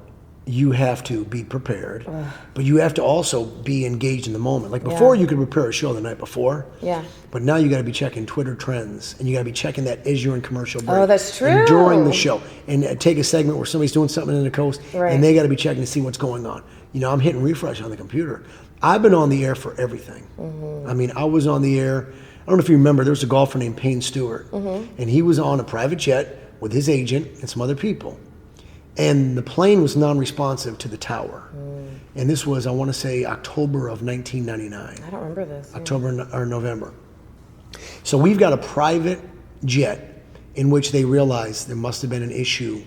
you have to be prepared, but you have to also be engaged in the moment. Like before, you could prepare a show the night before. Yeah. But now you got to be checking Twitter trends, and you got to be checking that as you're in commercial break. Oh, that's true. And during the show, and take a segment where somebody's doing something in the coast, Right. and they got to be checking to see what's going on. You know, I'm hitting refresh on the computer. I've been on the air for everything. I mean, I was on the air. I don't know if you remember. There was a golfer named Payne Stewart, and he was on a private jet with his agent and some other people. And the plane was non-responsive to the tower. And this was, I want to say, October of 1999. I don't remember this. October or November. So we've got a private jet in which they realized there must have been an issue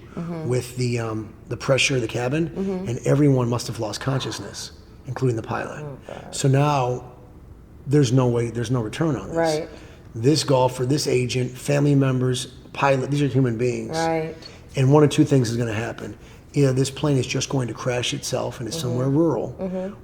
with the pressure of the cabin, and everyone must have lost consciousness, including the pilot. So now there's no way, there's no return on this. Right. This golfer, this agent, family members, pilot, these are human beings. Right. And one of two things is going to happen. Either this plane is just going to crash itself and it's somewhere rural,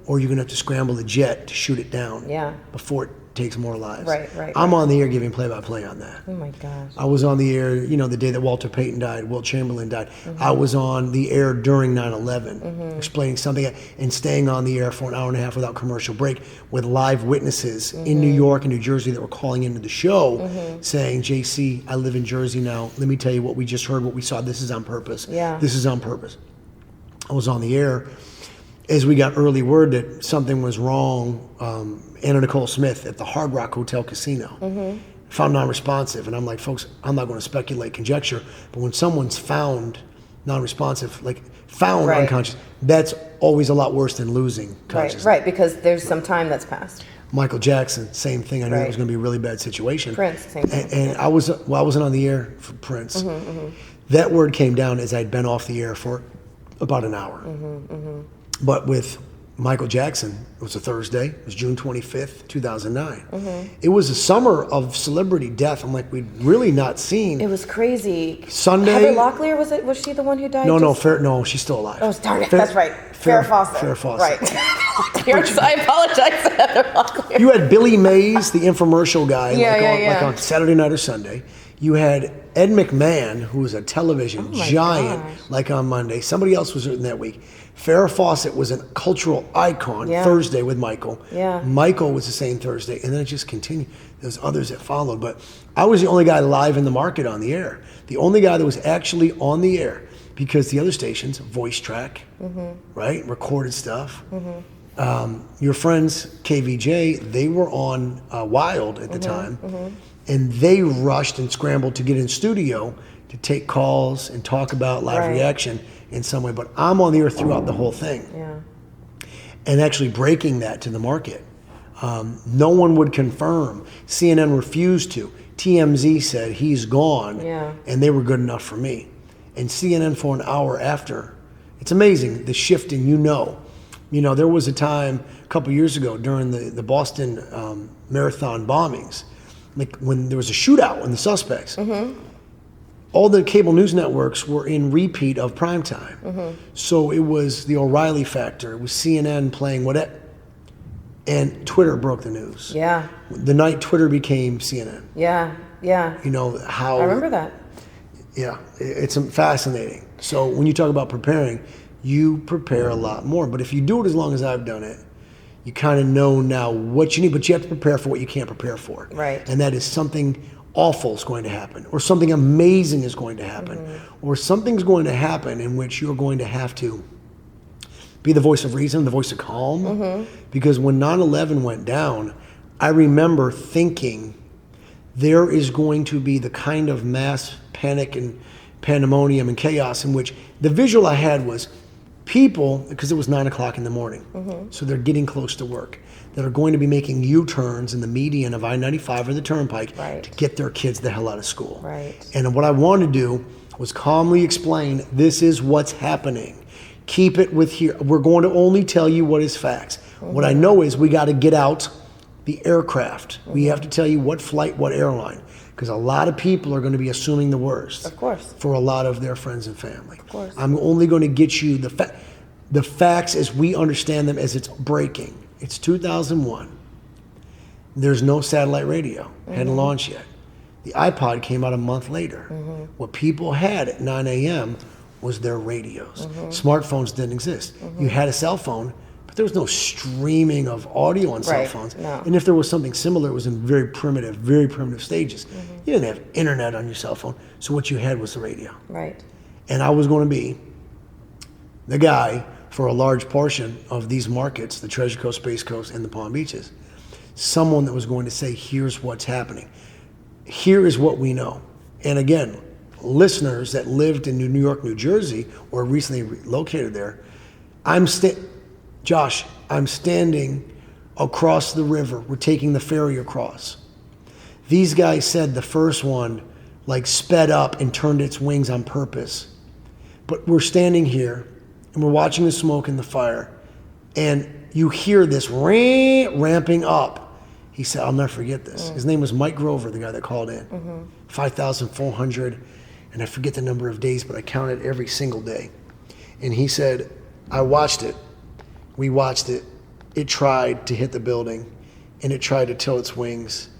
or you're going to have to scramble the jet to shoot it down before it takes more lives. Right. I'm on the air giving play-by-play on that. Oh my gosh. I was on the air, you know, the day that Walter Payton died, Wilt Chamberlain died. I was on the air during 9/11, explaining something and staying on the air for an hour and a half without commercial break with live witnesses in New York and New Jersey that were calling into the show saying, JC, I live in Jersey now. Let me tell you what we just heard, what we saw. This is on purpose. Yeah. This is on purpose. I was on the air as we got early word that something was wrong. Anna Nicole Smith at the Hard Rock Hotel Casino found non-responsive, and I'm like, folks, I'm not going to speculate, conjecture, but when someone's found non-responsive, like found unconscious, that's always a lot worse than losing consciousness. Right, because there's some time that's passed. Michael Jackson, same thing. I knew it was going to be a really bad situation. Prince, same thing. And I wasn't on the air for Prince. That word came down as I'd been off the air for about an hour. But with Michael Jackson, it was a Thursday. It was June 25th, 2009. It was a summer of celebrity death. I'm like, we'd really not seen. It was crazy. Sunday. Heather Locklear, was she the one who died? No, she's still alive. Oh, darn it. That's right. Farrah Fawcett. Farrah Fawcett. Right. I apologize to Heather Locklear. You had Billy Mays, the infomercial guy, like on Saturday night or Sunday. You had Ed McMahon, who was a television giant, like on Monday. Somebody else was in that week. Farrah Fawcett was a cultural icon Thursday with Michael. Yeah. Michael was the same Thursday, and then it just continued. There was others that followed, but I was the only guy live in the market on the air. The only guy that was actually on the air, because the other stations, voice track, right, recorded stuff. Your friends, KVJ, they were on Wild at the time, and they rushed and scrambled to get in studio to take calls and talk about live reaction in some way. But I'm on the air throughout the whole thing. And actually breaking that to the market. No one would confirm. CNN refused to. TMZ said he's gone, and they were good enough for me. And CNN for an hour after. It's amazing, the shift in You know, there was a time a couple years ago during the Boston marathon bombings, like when there was a shootout and the suspects, all the cable news networks were in repeat of primetime. So it was the O'Reilly factor. It was CNN playing and Twitter broke the news. The night Twitter became CNN. You know how... I remember that. Yeah, it's fascinating. So when you talk about preparing, you prepare a lot more. But if you do it as long as I've done it, you kind of know now what you need, but you have to prepare for what you can't prepare for. Right. And that is something awful is going to happen, or something amazing is going to happen, or something's going to happen in which you're going to have to be the voice of reason, the voice of calm. Because when 9/11 went down, I remember thinking there is going to be the kind of mass panic and pandemonium and chaos in which the visual I had was people, because it was 9 o'clock in the morning, so they're getting close to work, that are going to be making U-turns in the median of I-95 or the Turnpike to get their kids the hell out of school. Right. And what I wanted to do was calmly explain, this is what's happening. Keep it with here. We're going to only tell you what is facts. What I know is we got to get out the aircraft. We have to tell you what flight, what airline. Because a lot of people are going to be assuming the worst. Of course. For a lot of their friends and family. Of course. I'm only going to get you the facts as we understand them as it's breaking. It's 2001. There's no satellite radio. Hadn't launched yet. The iPod came out a month later. What people had at 9 a.m. was their radios. Smartphones didn't exist. You had a cell phone, but there was no streaming of audio on cell phones. No. And if there was something similar, it was in very primitive stages. You didn't have internet on your cell phone, so what you had was the radio. Right. And I was going to be the guy for a large portion of these markets, the Treasure Coast, Space Coast, and the Palm Beaches. Someone that was going to say, here's what's happening. Here is what we know. And again, listeners that lived in New York, New Jersey, or recently located there, Josh, I'm standing across the river. We're taking the ferry across. These guys said the first one like sped up and turned its wings on purpose. But we're standing here and we're watching the smoke and the fire, and you hear this ramping up. He said, I'll never forget this. His name was Mike Grover, the guy that called in. 5,400, and I forget the number of days, but I counted every single day. And he said, I watched it. We watched it. It tried to hit the building, and it tried to tilt its wings,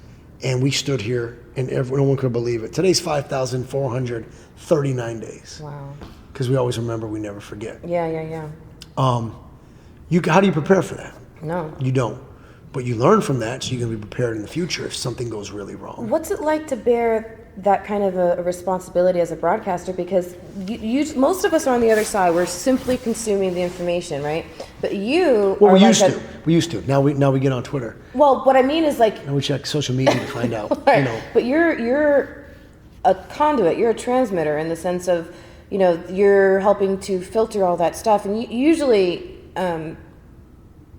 and we stood here, and no one could believe it. Today's 5,439 days. Wow. Because we always remember, we never forget. Yeah. How do you prepare for that? No. You don't. But you learn from that, so you can be prepared in the future if something goes really wrong. What's it like to bear that kind of a responsibility as a broadcaster? Because most of us are on the other side. We're simply consuming the information, right? But you Well, are we like used to. We used to. Now we get on Twitter. Well, what I mean is like... And we check social media to find out. Right. You know. But you're a conduit. You're a transmitter in the sense of, you're helping to filter all that stuff. And usually...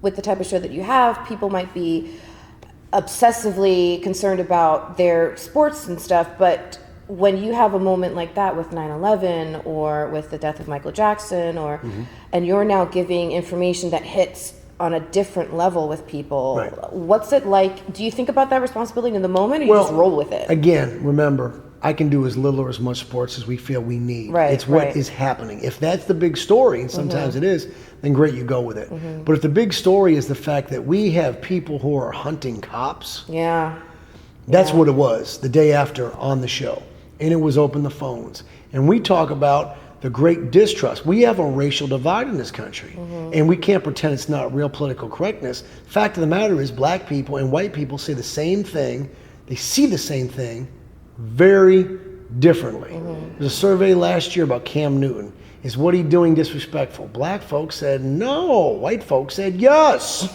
with the type of show that you have, people might be obsessively concerned about their sports and stuff, but when you have a moment like that with 9/11 or with the death of Michael Jackson, and you're now giving information that hits on a different level with people, Right. What's it like? Do you think about that responsibility in the moment, or you just roll with it? Again, remember, I can do as little or as much sports as we feel we need. Right, it's what right. is happening. If that's the big story, and sometimes it is, then great, you go with it. But if the big story is the fact that we have people who are hunting cops, that's what it was the day after on the show. And it was open the phones. And we talk about the great distrust. We have a racial divide in this country. And we can't pretend it's not real political correctness. Fact of the matter is, black people and white people say the same thing. They see the same thing very differently. There's a survey last year about Cam Newton. Is what he doing disrespectful? Black folks said no. White folks said yes.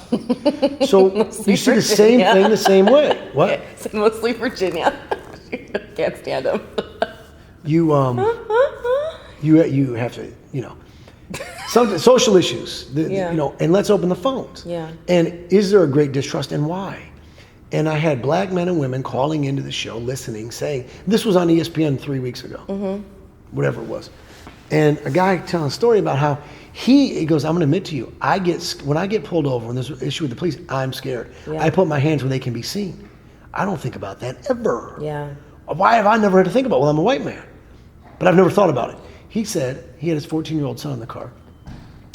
So you see the same thing the same way. What? Yeah, so mostly Virginia. Can't stand them. You have to, some social issues, and let's open the phones. Yeah. And is there a great distrust, and why? And I had black men and women calling into the show, listening, saying, this was on ESPN 3 weeks ago, whatever it was. And a guy telling a story about how he goes, I'm going to admit to you, when I get pulled over, when there's an issue with the police, I'm scared. Yeah. I put my hands where they can be seen. I don't think about that ever. Yeah. Why have I never had to think about it? Well, I'm a white man. But I've never thought about it. He said he had his 14-year-old son in the car.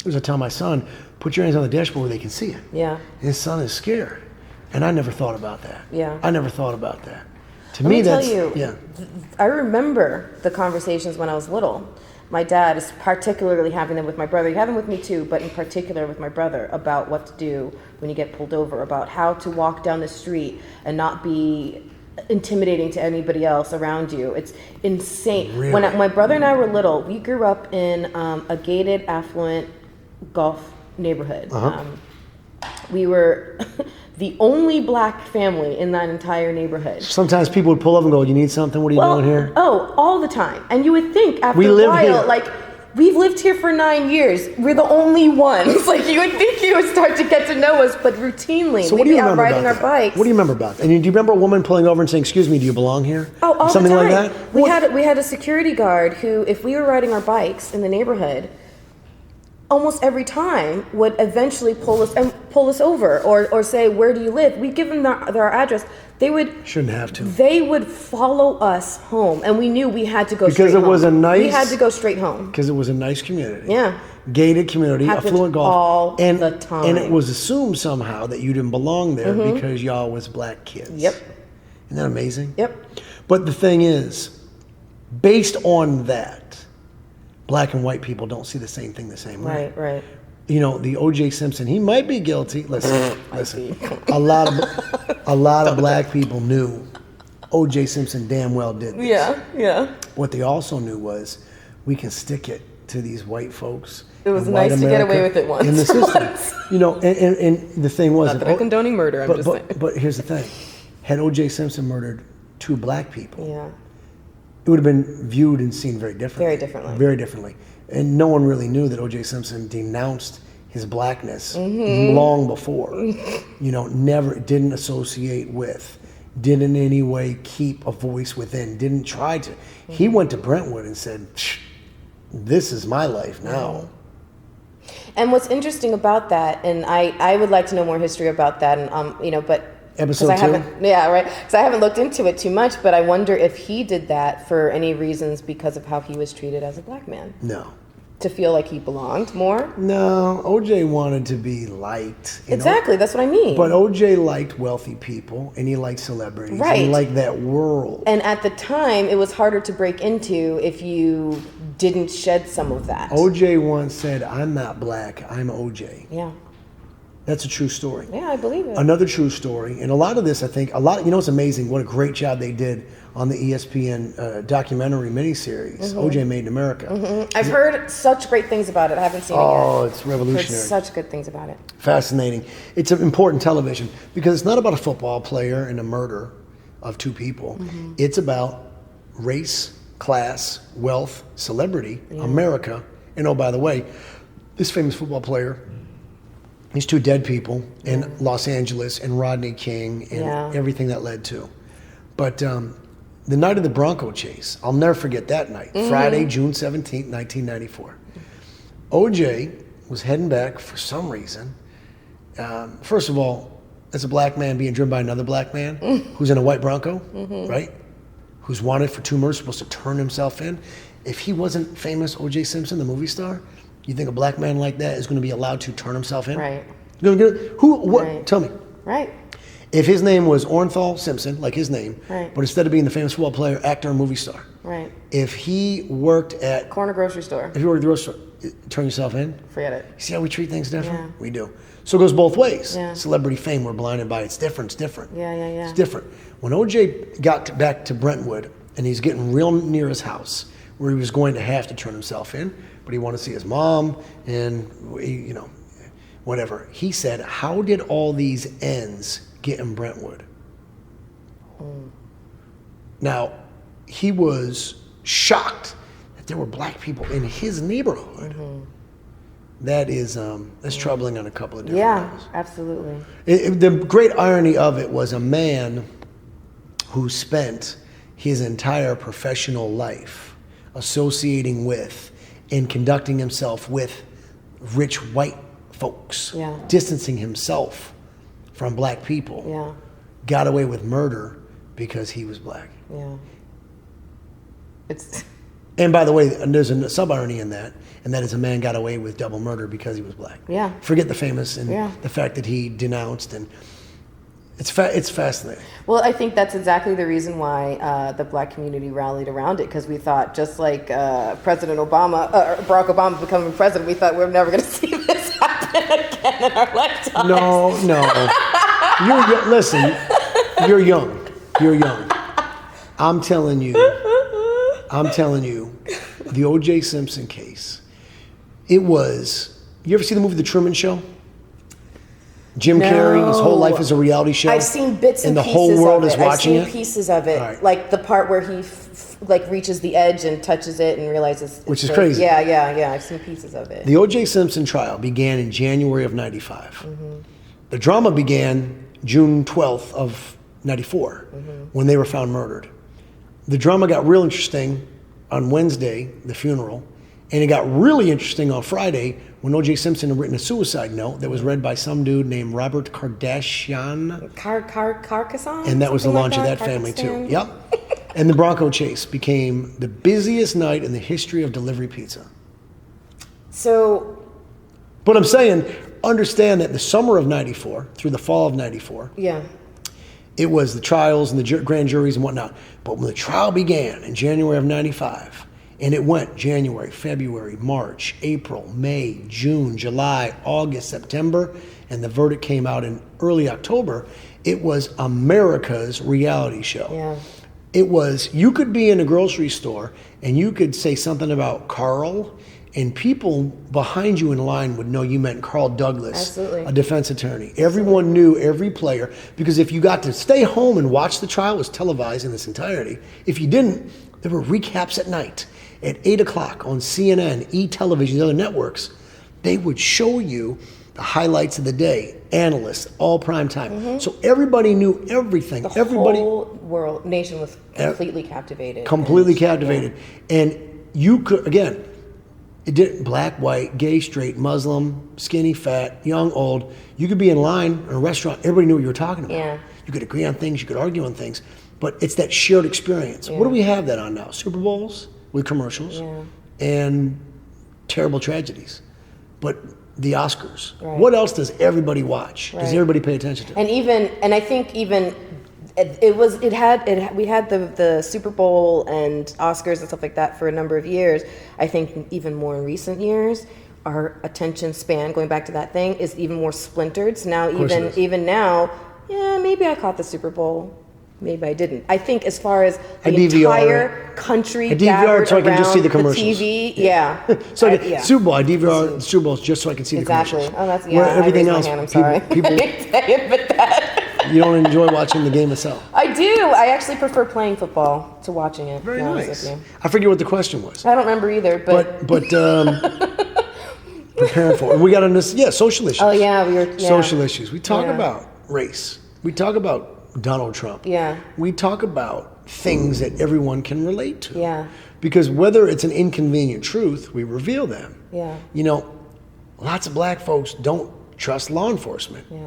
He was telling my son, put your hands on the dashboard where they can see it. Yeah. His son is scared. And I never thought about that. Yeah. I never thought about that. To Let me, me that's... tell you, I remember the conversations when I was little. My dad is particularly having them with my brother. He had them with me too, but in particular with my brother, about what to do when you get pulled over, about how to walk down the street and not be intimidating to anybody else around you. It's insane. Really? When my brother and I were little, we grew up in a gated, affluent Gulf neighborhood. We were the only black family in that entire neighborhood. Sometimes people would pull up and go, you need something? What are you doing here? Oh, all the time. And you would think after We a live while, here. like, we've lived here for 9 years. We're the only ones. Like, you would think you would start to get to know us, but routinely, So what do we'd you be out remember riding about our that? bikes. What do you remember about that? And do you remember a woman pulling over and saying, "Excuse me, do you belong here?" Oh, all Something the time. like that? We had a security guard who, if we were riding our bikes in the neighborhood, almost every time would eventually pull us over or say, "Where do you live?" We'd give them their address. Shouldn't have to. They would follow us home, and we knew we had to go Because straight home. it was a nice- We had to go straight home. Because it was a nice community. Yeah. Gated community, Happened affluent golf. all and, the time. And it was assumed somehow that you didn't belong there because y'all was black kids. Yep. Isn't that amazing? Yep. But the thing is, based on that, black and white people don't see the same thing the same way. Right. You know, the Oj Simpson, he might be guilty. Listen. A lot of black people knew Oj Simpson damn well did this. Yeah. What they also knew was we can stick it to these white folks. It was in white nice to get away America with it once. in the system. You know, and the thing was, Not that I'm condoning murder, I'm just saying. But here's the thing: had Oj Simpson murdered 2 black people, Yeah. it would have been viewed and seen very differently. Very differently. Very differently. And no one really knew that Oj Simpson denounced his blackness Mm-hmm. long before. You know, didn't associate with, didn't in any way keep a voice within, didn't try to. He Mm-hmm. went to Brentwood and said, "This is my life now." And what's interesting about that, and I would like to know more history about that, and you know, but Episode I 2? haven't, yeah, right, because I haven't looked into it too much, but I wonder if he did that for any reasons because of how he was treated as a black man, No. to feel like he belonged more. No, OJ wanted to be liked. you know? Exactly, that's what I mean. But OJ liked wealthy people and he liked celebrities. And he Right. liked that world. And at the time, it was harder to break into if you didn't shed some of that. OJ once said, "I'm not black, I'm OJ." Yeah, That's a true story. yeah, I believe it. Another true story, and a lot of this, I think, you know, it's amazing what a great job they did on the ESPN documentary miniseries, OJ Made in America. I've heard such great things about it. I haven't seen it Oh, yet. it's Heard revolutionary. such good things about it. Fascinating. It's an important television because it's not about a football player and a murder of 2 people. It's about race, class, wealth, celebrity, America. And oh, by the way, this famous football player, these 2 dead people in Los Angeles and Rodney King and everything that led to. But the night of the Bronco chase, I'll never forget that night, Friday, June 17th, 1994. OJ was heading back for some reason. First of all, as a black man being driven by another black man who's in a white Bronco, right? Who's wanted for 2 murders, supposed to turn himself in. If he wasn't famous Oj Simpson, the movie star, you think a black man like that is going to be allowed to turn himself in? Right. What? Right. Tell me. Right. If his name was Orenthal Simpson, like his name, Right. but instead of being the famous football player, actor, and movie star, Right. if he worked at Corner grocery store. If you work at the grocery store, turn yourself in. Forget it. See how we treat things different? Yeah. We do. So it goes both ways. Yeah. Celebrity fame, we're blinded by. It's different. It's different. Yeah. It's different. When OJ got back to Brentwood and he's getting real near his house, where he was going to have to turn himself in, but he wanted to see his mom and, you know, whatever. He said, "How did all these ends get in Brentwood?" Now, he was shocked that there were black people in his neighborhood. That is, that's troubling on a couple of different Yeah, levels. absolutely. The great irony of it was a man who spent his entire professional life associating with and conducting himself with rich white folks, Yeah. distancing himself from black people, Yeah. got away with murder because he was black. Yeah. It's And by the way, there's a sub-irony in that, and that is a man got away with double murder because he was black. Yeah. Forget the famous and Yeah. the fact that he denounced, and it's fascinating. well, I think that's exactly the reason why the black community rallied around it, because we thought, just like President Obama, Barack Obama becoming president, we thought we're never going to see this happen again in our lifetime. No. You're young. Listen, you're young. You're young. I'm telling you, the O.J. Simpson case, it was, you ever see the movie The Truman Show? Jim Carrey, his whole life is a reality show. I've seen bits and the pieces whole world of is it. watching I've seen it. pieces of it, All right. like the part where he like reaches the edge and touches it and realizes Which is like, crazy. Yeah. I've seen pieces of it. The Oj Simpson trial began in January of 95. The drama began June 12th of 94 when they were found murdered. The drama got real interesting on Wednesday, the funeral, and it got really interesting on Friday when O.J. Simpson had written a suicide note that was read by some dude named Robert Kardashian. Carcassonne? And that was the Something launch like of that family too. Carcassonne? Yep. And the Bronco chase became the busiest night in the history of delivery pizza. So, But I'm saying, understand that the summer of 94 through the fall of 94, yeah. it was the trials and the grand juries and whatnot. But when the trial began in January of 95, and it went January, February, March, April, May, June, July, August, September, and the verdict came out in early October, it was America's reality show. Yeah. It was, you could be in a grocery store and you could say something about Carl, and people behind you in line would know you meant Carl Douglas, Absolutely. a defense attorney. Everyone knew every player, because if you got to stay home and watch the trial, it was televised in its entirety. If you didn't, there were recaps at night. At 8 o'clock on CNN, E-Television, the other networks, they would show you the highlights of the day, analysts, all prime time. So everybody knew everything. The Everybody whole nation was completely captivated. completely captivated. And you could, again, it did black, white, gay, straight, Muslim, skinny, fat, young, old. You could be in line in a restaurant. Everybody knew what you were talking about. Yeah. You could agree on things. You could argue on things. But it's that shared experience. What do we have that on now? Super Bowls with commercials and terrible tragedies. But the Oscars. Right. What else does everybody watch? Does Right. everybody pay attention to? And I think even we had the Super Bowl and Oscars and stuff like that for a number of years. I think even more in recent years, our attention span, going back to that thing, is even more splintered. So now course it is. even now, maybe I caught the Super Bowl. Maybe I didn't. I think as far as the I DVR entire country I DVR gathered so I can just see the around commercials. TV, So Super Bowl, I DVR the Super Bowls just so I can see Exactly. the commercials. Oh, that's Where everything I else, raised my hand, I'm sorry. people I didn't say it, but that. you don't enjoy watching the game itself. I do. I actually prefer playing football to watching it. Very to be honest nice. with you. I forget what the question was. I don't remember either, but Preparing for it. We got on this, social issues. oh yeah, we were Social issues. We talk Yeah. about race. We talk about Donald Trump. Yeah. We talk about things that everyone can relate to. Yeah. Because whether it's an inconvenient truth, we reveal them. Yeah. You know, lots of black folks don't trust law enforcement. Yeah.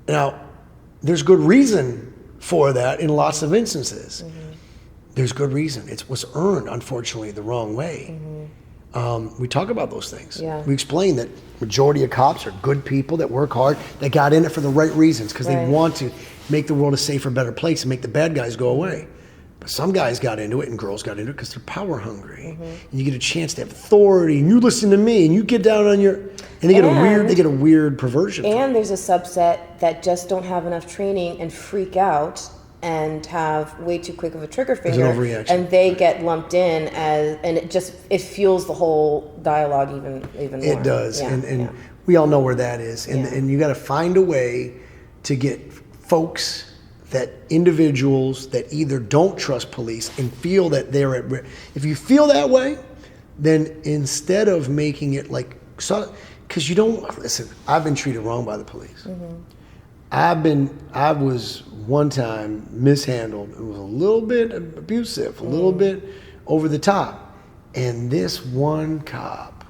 Now, there's good reason for that in lots of instances. There's good reason. It was earned, unfortunately, the wrong way. We talk about those things. Yeah. We explain that majority of cops are good people that work hard, that got in it for the right reasons, because they Right. want to make the world a safer, better place and make the bad guys go away. But some guys got into it and girls got into it because they're power hungry. And you get a chance to have authority, and you listen to me, and you get down on your, and they get a weird perversion. And there's a subset that just don't have enough training and freak out and have way too quick of a trigger finger, an overreaction. and they get lumped in as, and it fuels the whole dialogue even more. It does, Yeah, and yeah. we all know where that is, and Yeah. and you got to find a way to get folks, that individuals that either don't trust police and feel that they're at risk. If you feel that way, then instead of making it like, because you don't listen. I've been treated wrong by the police. I was one time mishandled. It was a little bit abusive, a little bit over the top. And this one cop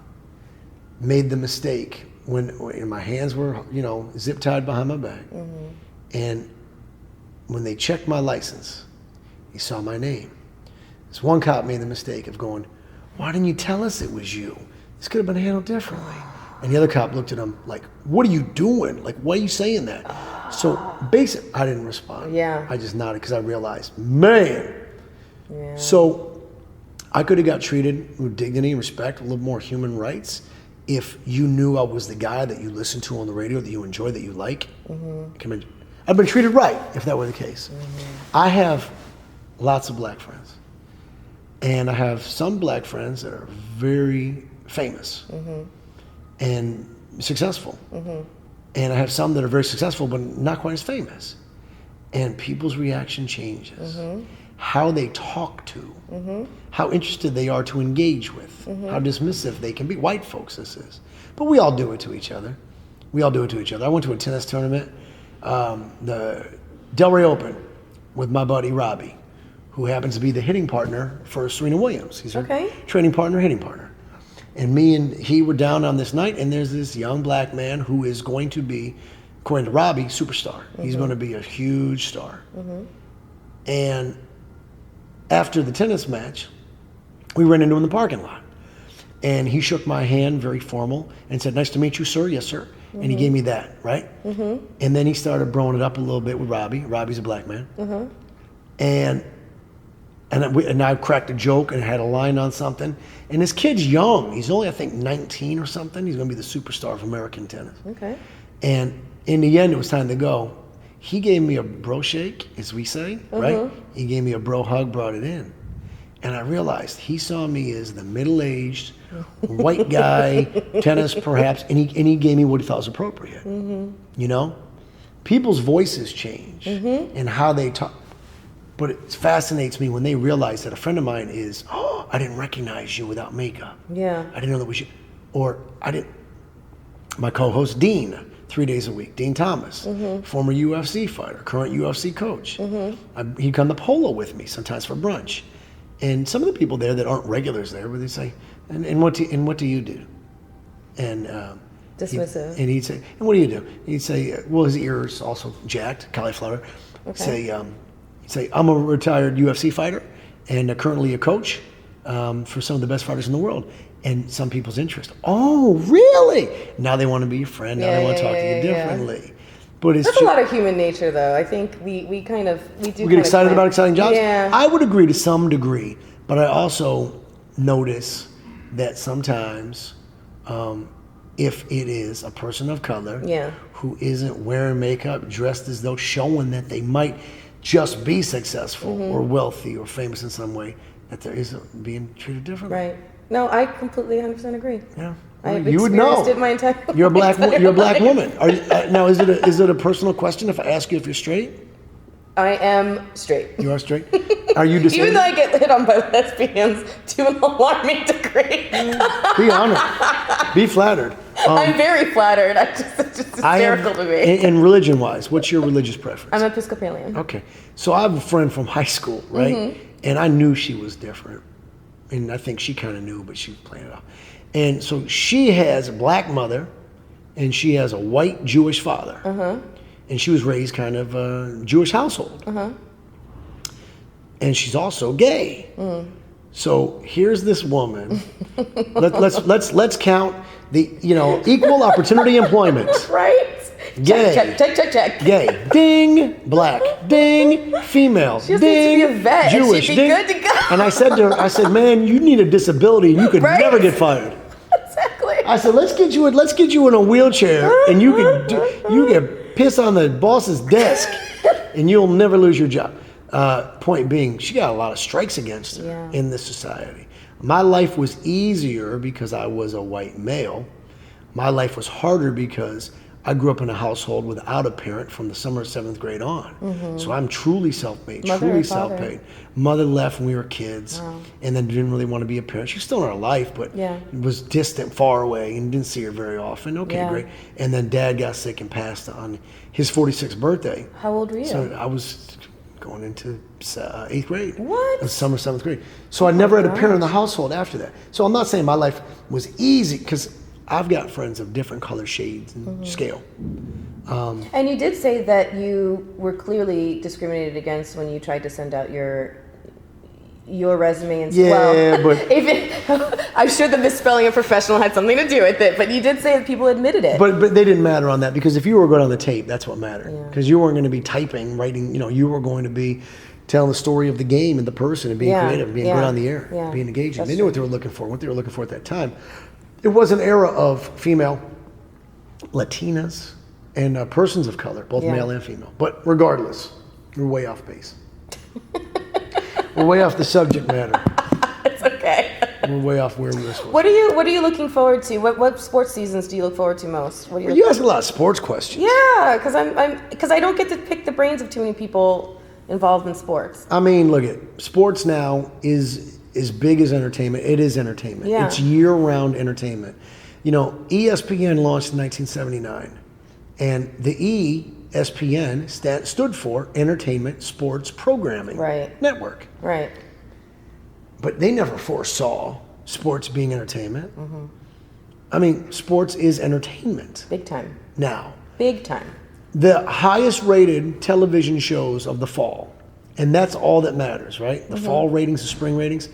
made the mistake when my hands were, zip tied behind my back. And when they checked my license, he saw my name. This one cop made the mistake of going, "Why didn't you tell us it was you? This could have been handled differently." And the other cop looked at him like, "What are you doing? Like, why are you saying that?" So basically, I didn't respond. Yeah. I just nodded because I realized, man. Yeah. So I could have got treated with dignity and respect, a little more human rights, if you knew I was the guy that you listen to on the radio, that you enjoy, that you like. I've been treated right, if that were the case. I have lots of black friends. And I have some black friends that are very famous and successful. And I have some that are very successful but not quite as famous. And people's reaction changes. how they talk to, how interested they are to engage with, how dismissive they can be. White folks, this is. But we all do it to each other. I went to a tennis tournament, the Delray Open, with my buddy Robbie, who happens to be the hitting partner for Serena Williams. He's her training partner, hitting partner. And me and he were down on this night, and there's this young black man who is going to be, according to Robbie, superstar. He's going to be a huge star. And after the tennis match, we ran into him in the parking lot. And he shook my hand, very formal, and said, "Nice to meet you, sir." "Yes, sir." And he gave me that, right? And then he started broing it up a little bit with Robbie. Robbie's a black man. And I cracked a joke and had a line on something. And this kid's young. He's only, I think, 19 or something. He's going to be the superstar of American tennis. And in the end, it was time to go. He gave me a bro shake, as we say, right? He gave me a bro hug, brought it in. And I realized he saw me as the middle-aged, white guy, tennis perhaps, and he gave me what he thought was appropriate. You know? People's voices change and how they talk. But it fascinates me when they realize that a friend of mine is, "Oh, I didn't recognize you without makeup. I didn't know that was you." Or my co-host Dean, 3 days a week, Dean Thomas, former UFC fighter, current UFC coach. He'd come to Polo with me sometimes for brunch. And some of the people there that aren't regulars there, where they say, and what do you do? And dismissive. He'd say, "And what do you do?" He'd say, well, his ears also jacked, cauliflower. He'd say, "I'm a retired UFC fighter and currently a coach for some of the best fighters in the world." And some people's interest. "Oh, really?" Now they want to be your friend. Now they want to talk to you differently. But it's That's a lot of human nature, though. I think we do. We get excited about exciting jobs. Yeah. I would agree to some degree, but I also notice that sometimes, if it is a person of color who isn't wearing makeup, dressed as though showing that they might just be successful or wealthy or famous in some way, that there isn't being treated differently. Right. No, I completely 100% agree. Yeah. I've You would know. experienced it my entire You're a black. my entire You're a black life. woman. Are you, now, is it a personal question if I ask you if you're straight? I am straight. You are straight. Are you disabled? Even though I get hit on by lesbians to an alarming degree. Be honored. Be flattered. I'm very flattered. It's just hysterical to me. And religion-wise, what's your religious preference? I'm Episcopalian. Okay. So I have a friend from high school, right? And I knew she was different. And I think she kind of knew, but she was playing it off. And so she has a black mother, and she has a white Jewish father. And she was raised kind of a Jewish household. And she's also gay. So here's this woman. Let's count the equal opportunity employment. Right? Gay. Check. Gay. Ding. Black. Ding. Female. She just ding. needs to be a vet. Jewish. She'd be ding. good to go. And I said to her, "Man, you need a disability, and you could never get fired." Exactly. I said, let's get you in a wheelchair, and you can piss on the boss's desk, and you'll never lose your job. Point being, she got a lot of strikes against her in this society. My life was easier because I was a white male. My life was harder because I grew up in a household without a parent from the summer of 7th grade on. So I'm truly self-made, self-paid. Mother left when we were kids and then didn't really want to be a parent. She was still in our life, but was distant, far away, and didn't see her very often. Okay, great. And then Dad got sick and passed on his 46th birthday. How old were you? So I was going into 8th grade. What? The summer 7th grade. So I never had a parent in the household after that. So I'm not saying my life was easy, because I've got friends of different color shades and scale. And you did say that you were clearly discriminated against when you tried to send out your resume and but even I'm sure the misspelling of professional had something to do with it, but you did say that people admitted it. But they didn't matter on that, because if you were good on the tape, that's what mattered. Because you weren't going to be typing, writing. You were going to be telling the story of the game and the person and being creative, being good on the air, being engaging. They knew what they were looking for, what they were looking for at that time. It was an era of female, Latinas, and persons of color, both male and female. But regardless, we're way off base. We're way off the subject matter. It's okay. We're way off where we were supposed to. What are you looking forward to? What sports seasons do you look forward to most? You ask a lot of sports questions. Yeah, because I don't get to pick the brains of too many people involved in sports. I mean, look at sports now is as big as entertainment. It is entertainment. Yeah. It's year-round entertainment. You know, ESPN launched in 1979, and the ESPN stood for Entertainment Sports Programming Network. Right. But they never foresaw sports being entertainment. I mean, sports is entertainment. Big time. Now. Big time. The highest rated television shows of the fall, and that's all that matters, right? The fall ratings, the spring ratings.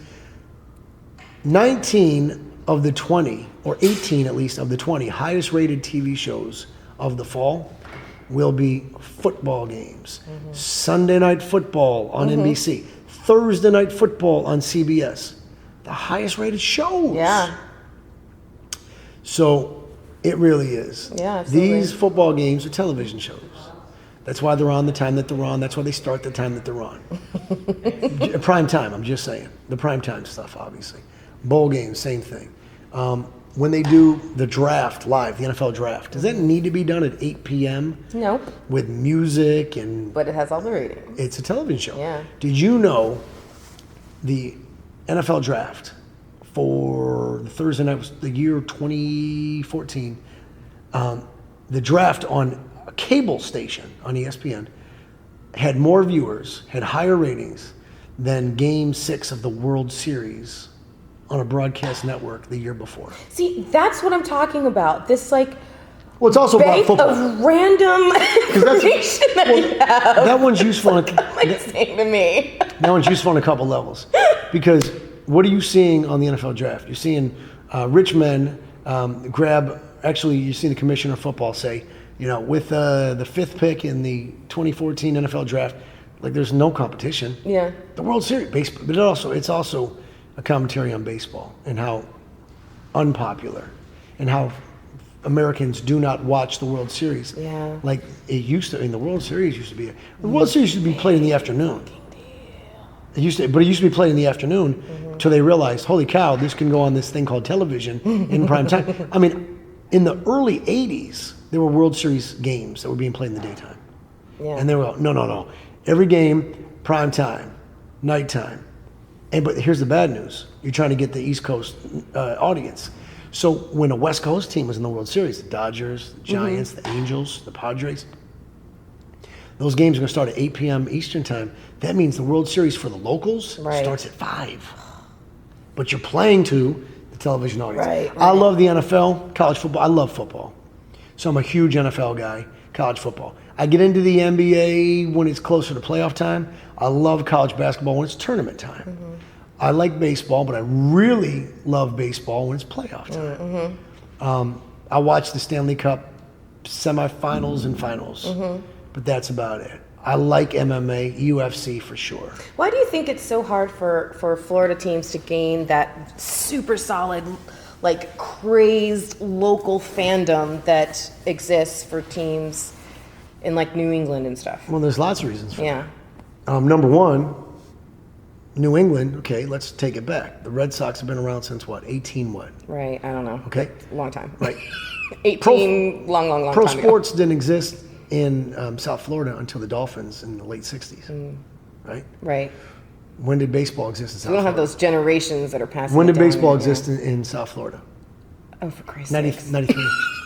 19 of the 20, or 18 at least of the 20 highest rated TV shows of the fall will be football games. Sunday Night Football on NBC, Thursday Night Football on CBS. The highest rated shows. Yeah. So it really is. Yeah, absolutely. These football games are television shows. That's why they're on the time that they're on. That's why they start the time that they're on. Prime time, I'm just saying. The prime time stuff, obviously. Bowl games, same thing. When they do the draft live, the NFL draft, does that need to be done at 8 p.m.? Nope. With music and... But it has all the ratings. It's a television show. Yeah. Did you know the NFL draft for the Thursday night was the year 2014? The draft on a cable station on ESPN had more viewers, had higher ratings than Game 6 of the World Series on a broadcast network the year before. See, that's what I'm talking about. This like Well, it's also about bank football. of random information that you have. That one's useful. Like saying to me. That one's useful on a couple levels. Because what are you seeing on the NFL draft? You're seeing rich men actually you're seeing the commissioner of football say, you know, with the 5th pick in the 2014 NFL draft, like there's no competition. Yeah. The World Series, baseball, but it's also a commentary on baseball and how unpopular and how Americans do not watch the World Series. Yeah. Like it used to. I mean, the World Series used to be. The World Series used to be played in the afternoon. It used to be played in the afternoon until they realized, holy cow, this can go on this thing called television in prime time. I mean, in the early '80s, there were World Series games that were being played in the daytime, and they were like, no, every game prime time, nighttime. But here's the bad news: you're trying to get the East Coast audience. So when a West Coast team was in the World Series, the Dodgers, the Giants, the Angels, the Padres, those games are going to start at 8 p.m. Eastern time. That means the World Series for the locals starts at 5. But you're playing to the television audience. Right. I love the NFL, college football. I love football. So I'm a huge NFL guy, college football. I get into the NBA when it's closer to playoff time. I love college basketball when it's tournament time. I like baseball, but I really love baseball when it's playoff time. I watch the Stanley Cup semifinals and finals, but that's about it. I like MMA, UFC for sure. Why do you think it's so hard for Florida teams to gain that super solid, like crazed local fandom that exists for teams in like New England and stuff? Well, there's lots of reasons for Yeah. that. Number one, New England, okay, let's take it back. The Red Sox have been around since what, 18 what? Right, I don't know. Okay. Long time. Right. 18, long Pro time ago. sports didn't exist in South Florida until the Dolphins in the late 60s, right? Right. When did baseball exist in South We don't have Florida? those generations that are passing When it did down baseball right exist in South Florida? now. Oh, for Christ's 90, sakes. 93.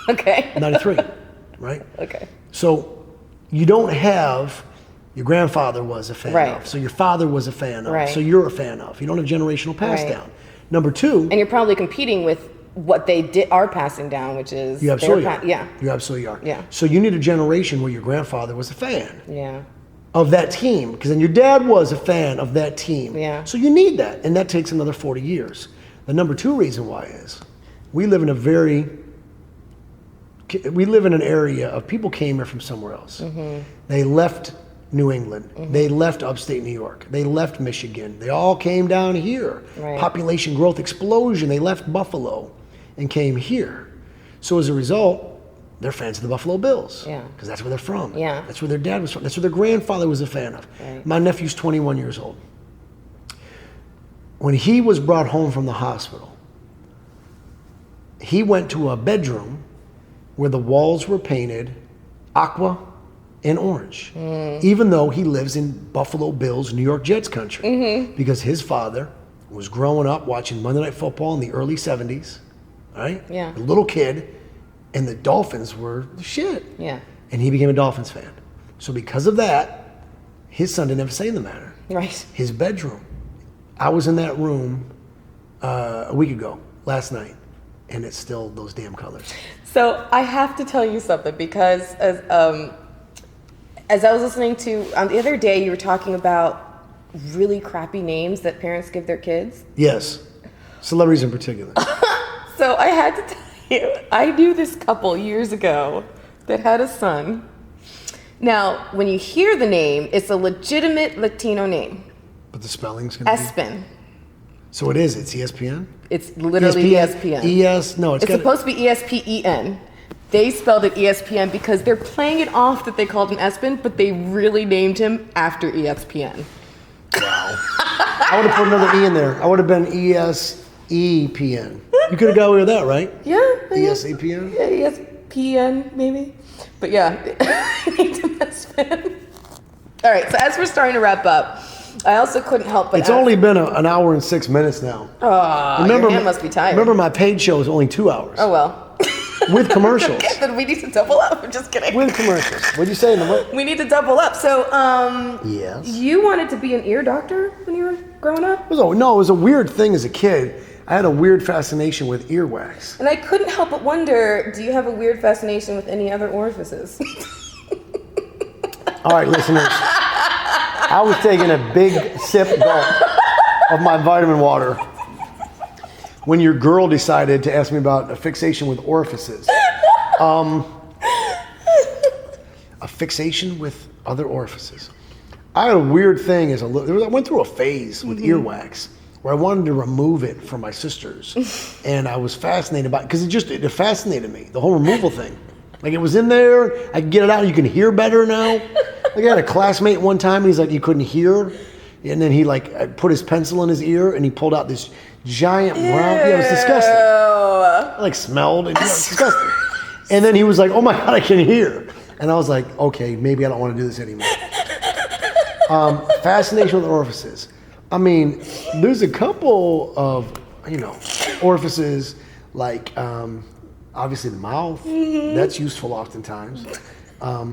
Okay. 93, right? Okay. So you don't have, your grandfather was a fan Right. of, so your father was a fan of, Right. so you're a fan of. You don't have generational pass Right. down. Number two, And you're probably competing with what they are passing down, which is you absolutely their are. yeah. You absolutely are. Yeah. So you need a generation where your grandfather was a fan Yeah. of that team, because then your dad was a fan of that team. Yeah. So you need that, and that takes another 40 years. The number two reason why is we live in an area of people came here from somewhere else. They left New England. They left upstate New York. They left Michigan. They all came down here. Right. Population growth explosion. They left Buffalo and came here. So as a result, they're fans of the Buffalo Bills. Yeah. Because that's where they're from. Yeah. That's where their dad was from. That's where their grandfather was a fan of. Right. My nephew's 21 years old. When he was brought home from the hospital, he went to a bedroom where the walls were painted aqua and orange, even though he lives in Buffalo Bills, New York Jets country, because his father was growing up watching Monday Night Football in the early 70s, right? Yeah. A little kid, and the Dolphins were the shit. Yeah. And he became a Dolphins fan. So because of that, his son didn't have a say in the matter. Right. His bedroom. I was in that room a week ago, last night, and it's still those damn colors. So I have to tell you something because as I was listening to the other day, you were talking about really crappy names that parents give their kids. Yes, celebrities in particular. So I had to tell you, I knew this couple years ago that had a son. Now, when you hear the name, it's a legitimate Latino name. But the spelling's gonna be... Espen. So it is, it's ESPN? It's literally ESPN. It's supposed to be ESPEN. They spelled it ESPN because they're playing it off that they called him Espen, but they really named him after ESPN. Wow. I would have put another E in there. I would have been ESEPN. You could have got away with that, right? Yeah. ESEPN? Yeah, ESPN, maybe. But yeah, named him Espen. All right, so as we're starting to wrap up, I also couldn't help but It's only been an hour and 6 minutes now. Oh, your hand must be tired. Remember, my paid show is only 2 hours. Oh, well. With commercials. Okay, then we need to double up. I'm just kidding. With commercials. What'd you say? We need to double up. So, yes. You wanted to be an ear doctor when you were growing up? It was a weird thing as a kid. I had a weird fascination with earwax. And I couldn't help but wonder, do you have a weird fascination with any other orifices? All right, listeners. I was taking a big sip gulp of my vitamin water when your girl decided to ask me about a fixation with orifices. A fixation with other orifices. I had a weird thing I went through a phase with earwax where I wanted to remove it from my sisters. And I was fascinated by it because it fascinated me, the whole removal thing. Like it was in there, I could get it out, you can hear better now. Like I had a classmate one time, and he's like, you couldn't hear. And then he put his pencil in his ear and he pulled out this giant brown, yeah, it was disgusting. I smelled it, was disgusting. And then he was like, oh my God, I can hear. And I was like, okay, maybe I don't want to do this anymore. Fascination with orifices. I mean, there's a couple of, orifices like, obviously the mouth, that's useful oftentimes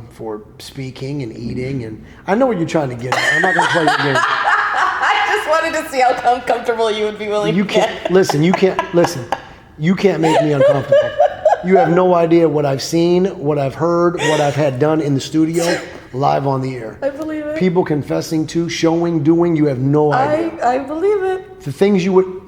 for speaking and eating. And I know what you're trying to get at. I'm not going to play your game. I just wanted to see how comfortable you would be willing to get. Listen, you can't make me uncomfortable. You have no idea what I've seen, what I've heard, what I've had done in the studio, live on the air. I believe it. People confessing to, showing, doing, you have no idea. I believe it. The things you would...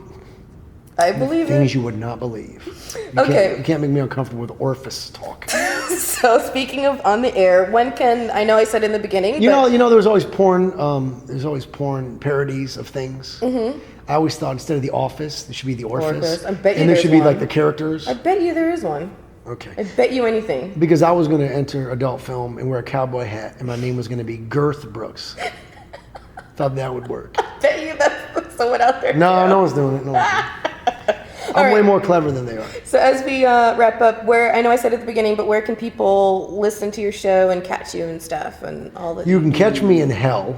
I believe Things you would not believe. You can't make me uncomfortable with orifice talk. So speaking of on the air, I know I said in the beginning. There's always porn. There's always porn parodies of things. Mm-hmm. I always thought instead of the Office, there should be the Orifice. I bet you and there should be one. the characters. I bet you there is one. Okay. I bet you anything. Because I was going to enter adult film and wear a cowboy hat, and my name was going to be Girth Brooks. Thought that would work. I bet you that's someone out there. No, no one's doing it. No one's doing it. I'm way more clever than they are. So as we wrap up, I know I said at the beginning, but where can people listen to your show and catch you and stuff and all that? You can catch me in hell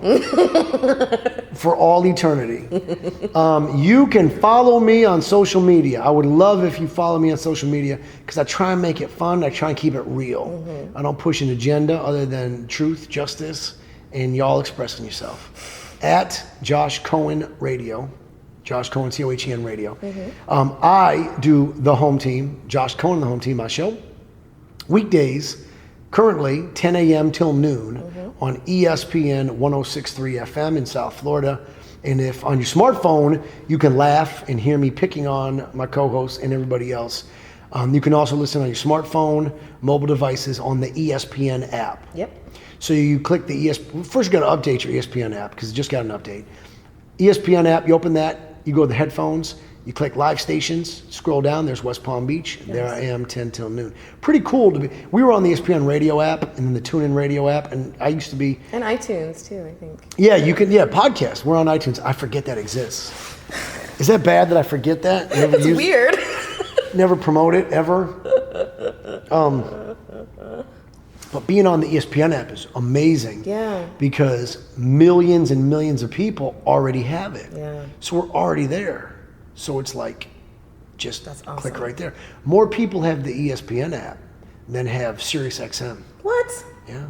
for all eternity. You can follow me on social media. I would love if you follow me on social media because I try and make it fun. I try and keep it real. Mm-hmm. I don't push an agenda other than truth, justice, and y'all expressing yourself. At Josh Cohen Radio. Josh Cohen, COHEN Radio. Mm-hmm. I do the Home Team, Josh Cohen, the Home Team, my show. Weekdays, currently 10 a.m. till noon on ESPN 106.3 FM in South Florida. And if on your smartphone, you can laugh and hear me picking on my co-hosts and everybody else. You can also listen on your smartphone, mobile devices on the ESPN app. Yep. So you click the first you got to update your ESPN app because it just got an update. ESPN app, you open that. You go to the headphones, you click live stations, scroll down, there's West Palm Beach. Yes. There I am, 10 till noon. Pretty cool to be. We were on the ESPN radio app and then the TuneIn radio app, and I used to be. And iTunes too, I think. Yeah, podcast. We're on iTunes. I forget that exists. Is that bad that I forget that? It's weird. Never promote it, ever. But being on the ESPN app is amazing. Yeah. Because millions and millions of people already have it. Yeah. So we're already there. So it's like, just That's awesome. click right there. More people have the ESPN app than have Sirius XM. What? Yeah.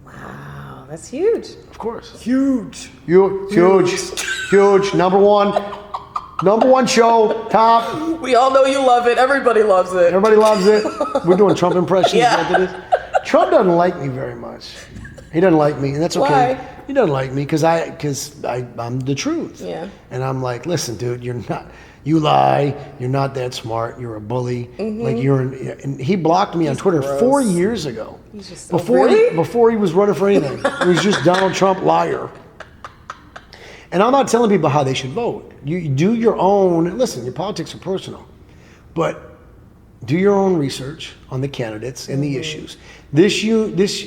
Wow, that's huge. Of course. Huge. Huge. Number one show, top. We all know you love it. Everybody loves it. Everybody loves it. We're doing Trump impressions. Yeah. After this. Trump doesn't like me very much. He doesn't like me, and that's okay. Why? He doesn't like me because I'm the truth. Yeah. And I'm like, listen, dude, you're not. You lie. You're not that smart. You're a bully. Like and he blocked me on Twitter gross. 4 years ago. He's just so really? Before he was running for anything. He was just Donald Trump liar. And I'm not telling people how they should vote. You do your own. Listen, your politics are personal, but do your own research on the candidates and the issues. This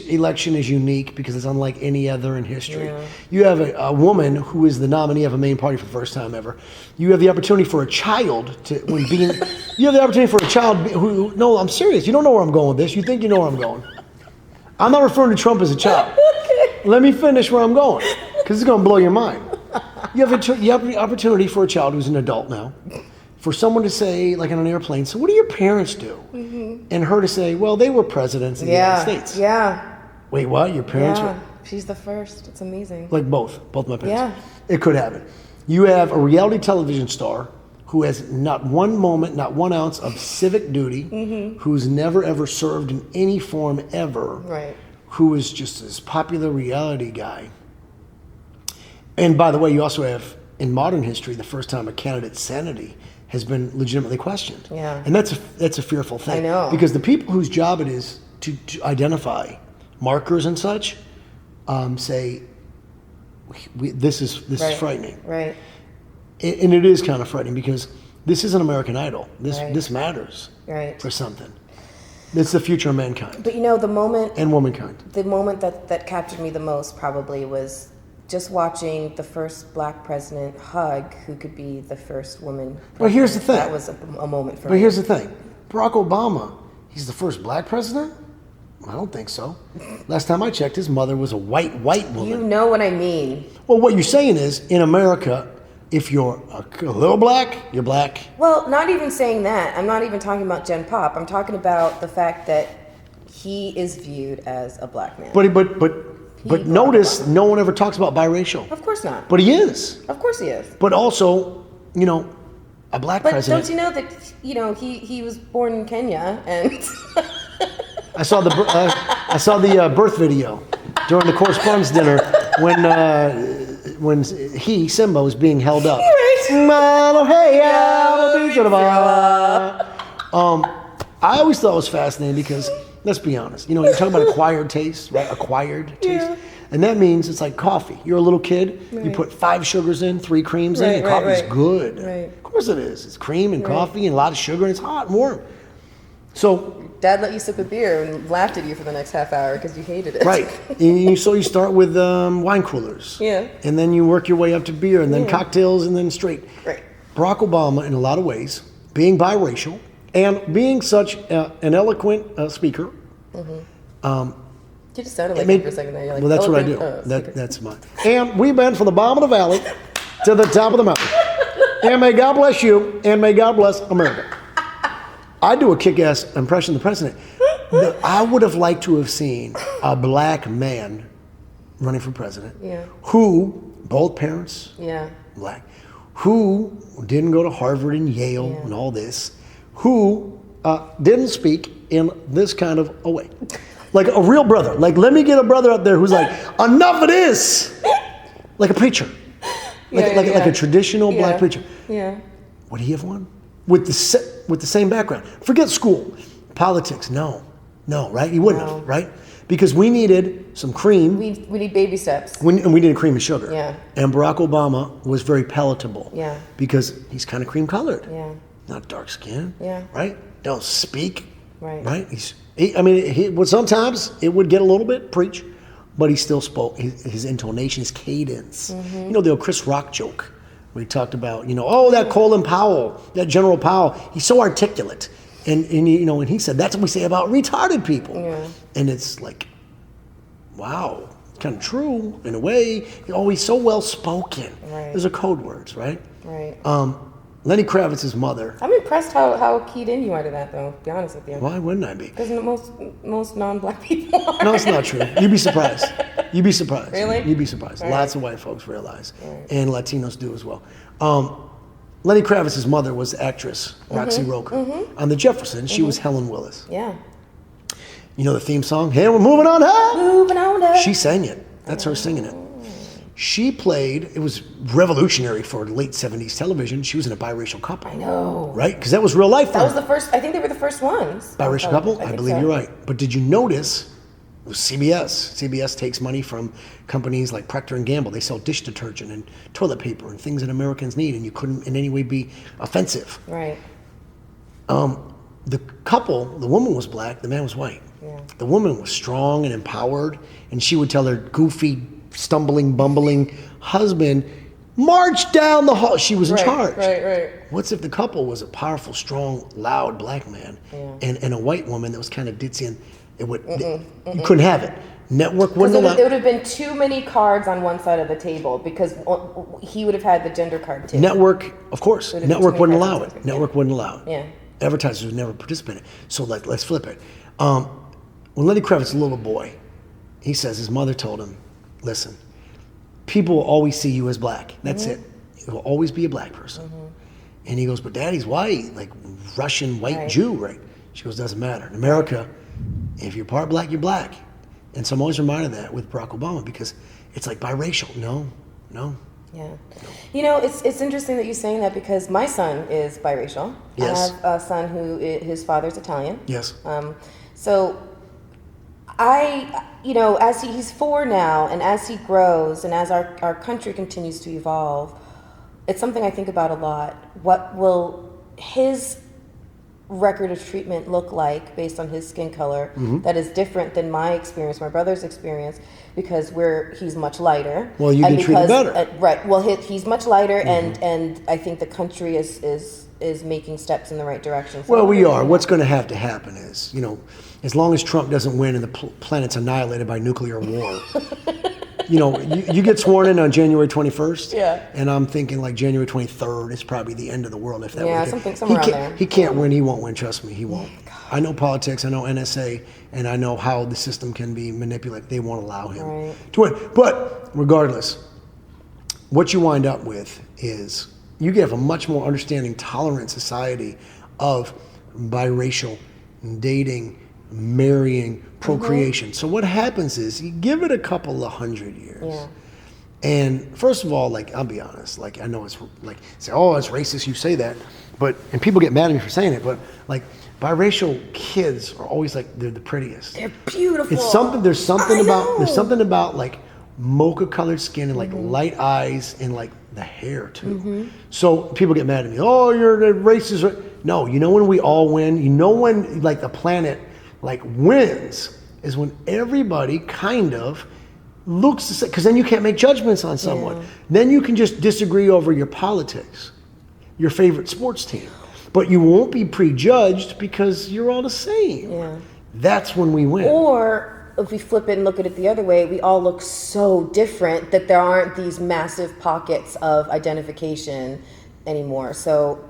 election is unique because it's unlike any other in history. Yeah. You have a woman who is the nominee of a main party for the first time ever. You have the opportunity for a child you have the opportunity for a child who, no, I'm serious. You don't know where I'm going with this. You think you know where I'm going. I'm not referring to Trump as a child. Let me finish where I'm going because it's going to blow your mind. You have the opportunity for a child who's an adult now, for someone to say, like on an airplane, so what do your parents do? And her to say, well, they were presidents of the United States. Yeah. Wait, what? Your parents Yeah. were? She's the first. It's amazing. Like both my parents. Yeah. It could happen. You have a reality television star who has not one moment, not 1 ounce of civic duty, who's never ever served in any form ever, Right. who is just this popular reality guy. And by the way, you also have, in modern history, the first time a candidate's sanity has been legitimately questioned. Yeah. And that's a fearful thing. I know. Because the people whose job it is to identify markers and such say, this is frightening. Right. And it is kind of frightening because this is an American Idol. This matters Right. for something. It's the future of mankind But you know, the moment and womankind. that captured me the most probably was just watching the first black president hug who could be the first woman president. Well, here's the thing. That was a moment for But me. here's the thing. Barack Obama, he's the first black president? I don't think so. Last time I checked, his mother was a white woman. You know what I mean. Well, what you're saying is, in America, if you're a little black, you're black. Well, not even saying that. I'm not even talking about Gen Pop. I'm talking about the fact that he is viewed as a black man. But notice, no one ever talks about biracial. Of course not. But he is. Of course he is. But also, a black But president. don't you know that he was born in Kenya and I saw the birth video during the correspondence dinner when Simba was being held up. I always thought it was fascinating because, let's be honest, you're talking about acquired taste, right? Acquired taste. Yeah. And that means it's like coffee. You're a little kid, you put 5 sugars in, 3 creams in, and coffee's good. Right. Of course it is. It's cream and coffee and a lot of sugar and it's hot and warm. So, Dad let you sip a beer and laughed at you for the next half hour because you hated it. right. So you start with wine coolers. Yeah. And then you work your way up to beer and then cocktails and then straight. Right. Barack Obama, in a lot of ways, being biracial and being such an eloquent speaker. You just sounded like that for a second there. You're like, well, that's what I do. That's mine. And we've been from the bottom of the valley to the top of the mountain. And may God bless you, and may God bless America. I do a kick-ass impression of the president. I would have liked to have seen a black man running for president who, both parents, black, who didn't go to Harvard and Yale and all this, who didn't speak in this kind of a way. Like a real brother. Like, let me get a brother out there who's like, enough of this! Like a preacher. Like a traditional black preacher. Yeah. Would he have won? With the same background. Forget school. Politics, no, right? He wouldn't have, right? Because we needed some cream. We need baby steps. We needed cream and sugar. Yeah. And Barack Obama was very palatable. Yeah. Because he's kind of cream colored. Yeah. Not dark skin. Yeah. Right? Don't speak. Right. Right? Sometimes it would get a little bit preach, but he still spoke. His intonation, his cadence. Mm-hmm. The old Chris Rock joke where he talked about, that Colin Powell, that General Powell, he's so articulate. And he said, that's what we say about retarded people. Yeah. And it's like, wow, kind of true in a way. He's so well spoken. Right. Those are code words, right? Right. Lenny Kravitz's mother. I'm impressed how keyed in you are to that, though. To be honest with you. Why wouldn't I be? Because most non-black people are. No, it's not true. You'd be surprised. You'd be surprised. Really? You'd be surprised. All Lots of white folks realize, and Latinos do as well. Lenny Kravitz's mother was actress Roxy Roker. On The Jeffersons, she was Helen Willis. Yeah. You know the theme song? Hey, we're moving on up. Moving on up. She sang it. That's her singing it. She played, it was revolutionary for late 70s television. She was in a biracial couple. I know. Right? Because that was real life for That was her. the first, I think they were the first ones. Biracial couple? I think believe so. you're right. But did you notice it was CBS? CBS takes money from companies like Procter & Gamble. They sell dish detergent and toilet paper and things that Americans need, and you couldn't in any way be offensive. Right. The couple, the woman was black, the man was white. Yeah. The woman was strong and empowered, and she would tell her goofy, stumbling, bumbling husband, march down the hall. She was in charge. Right. What's if the couple was a powerful, strong, loud black man and a white woman that was kind of ditzy, and it would you couldn't have it. Network wouldn't allow. It would have been too many cards on one side of the table because he would have had the gender card too. Network, of course. have Network been wouldn't too many allow cards on it. the table. Network wouldn't allow it. Yeah. Advertisers would never participate in it. So let's flip it. When Lenny Kravitz was a little boy, he says his mother told him, listen, people will always see you as black. That's it. You will always be a black person. And he goes, but daddy's white, like Russian white Jew, right? She goes, doesn't matter. In America, if you're part black, you're black. And so I'm always reminded of that with Barack Obama because it's like biracial. No. Yeah. You know, it's interesting that you're saying that because my son is biracial. Yes. I have a son who his father's Italian. Yes. So as he's 4 now, and as he grows, and as our country continues to evolve, it's something I think about a lot. What will his record of treatment look like based on his skin color that is different than my experience, my brother's experience, because he's much lighter. Well, you get treated better. Right. Well, he's much lighter, and I think the country is making steps in the right direction. So Well, we are. What's going to happen is, as long as Trump doesn't win and the planet's annihilated by nuclear war, you get sworn in on January 21st. Yeah. And I'm thinking like January 23rd is probably the end of the world if that Yeah, were the case. somewhere around there. He can't win. He won't win. Trust me, he won't. I know politics. I know NSA, and I know how the system can be manipulated. They won't allow him to win. But regardless, what you wind up with is you get a much more understanding, tolerant society of biracial dating, marrying, procreation. So what happens is you give it a couple of 100 years. Yeah. And first of all, I'll be honest, I know it's say, oh, it's racist, you say that, and people get mad at me for saying it, but biracial kids are always they're the prettiest. They're beautiful. There's something about mocha colored skin and light eyes and the hair too. So people get mad at me. Oh, you're racist. No, when we all win? When the planet wins is when everybody kind of looks the same, because then you can't make judgments on someone. Yeah. Then you can just disagree over your politics, your favorite sports team, but you won't be prejudged because you're all the same. Yeah. That's when we win. Or if we flip it and look at it the other way, we all look so different that there aren't these massive pockets of identification anymore. So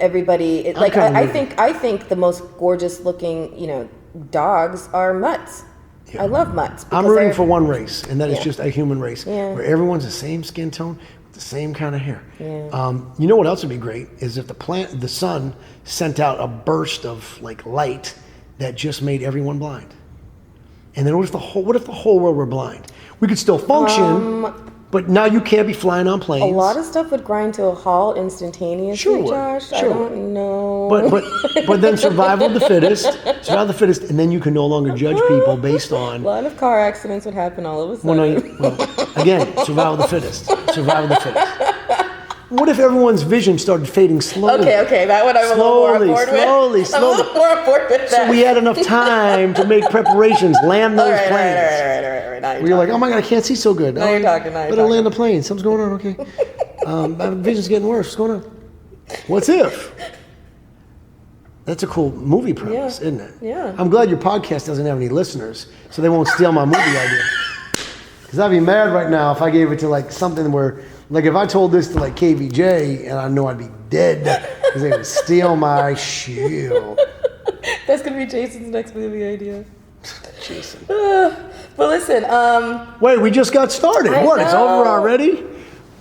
everybody, I think the most gorgeous looking, dogs are mutts. Yeah. I love mutts. I'm rooting for one race, and that is just a human race, Yeah. where everyone's the same skin tone, with the same kind of hair. Yeah. You know what else would be great is if the sun sent out a burst of light that just made everyone blind. And then what if the whole world were blind? We could still function, but now you can't be flying on planes. A lot of stuff would grind to a halt instantaneously, Sure would. Josh. Sure I don't know. But then survival of the fittest, and then you can no longer judge people based a on. lot of car accidents would happen all of a sudden. Again, survival of the fittest. Survival of the fittest. What if everyone's vision started fading slowly? Okay, that one I'm a little more on board with. Slowly. I'm a little more on board with that. So we had enough time to make preparations, land those planes. All right. Now Where you're like, oh my God, I can't see so good. Now you're talking. Better land the plane. Something's going on. Okay. My vision's getting worse. What's going on? What's if? That's a cool movie premise, isn't it? Yeah. I'm glad your podcast doesn't have any listeners, so they won't steal my movie idea. Because I'd be mad right now if I gave it to like something where, like if I told this to like KVJ and I know I'd be dead because they would steal my shoe. That's gonna be Jason's next movie idea. Jason. But listen, Wait, we just got started. I What? It's know. over already?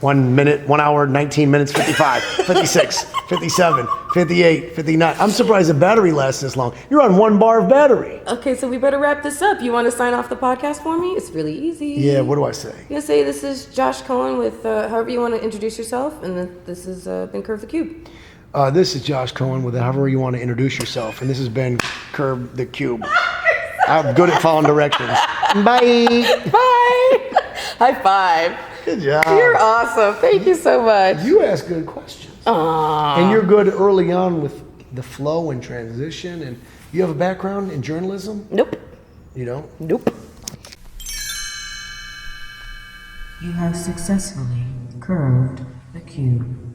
1 minute, 1 hour, 19 minutes, 55, 56, 57, 58, 59. I'm surprised the battery lasts this long. You're on 1 bar of battery. okay, so we better wrap this up. You want to sign off the podcast for me? It's really easy. Yeah, what do I say? You say this is Josh Cohen with however you want to introduce yourself, and then this has been Curve the Cube. This is Josh Cohen with however you want to introduce yourself, and this has been Curb the Cube. I'm good at following directions. Bye. Bye. High five. Good job. You're awesome. Thank you so much. You ask good questions. Aww. And you're good early on with the flow and transition. And you have a background in journalism? Nope. You don't? Nope. You have successfully curved the cube.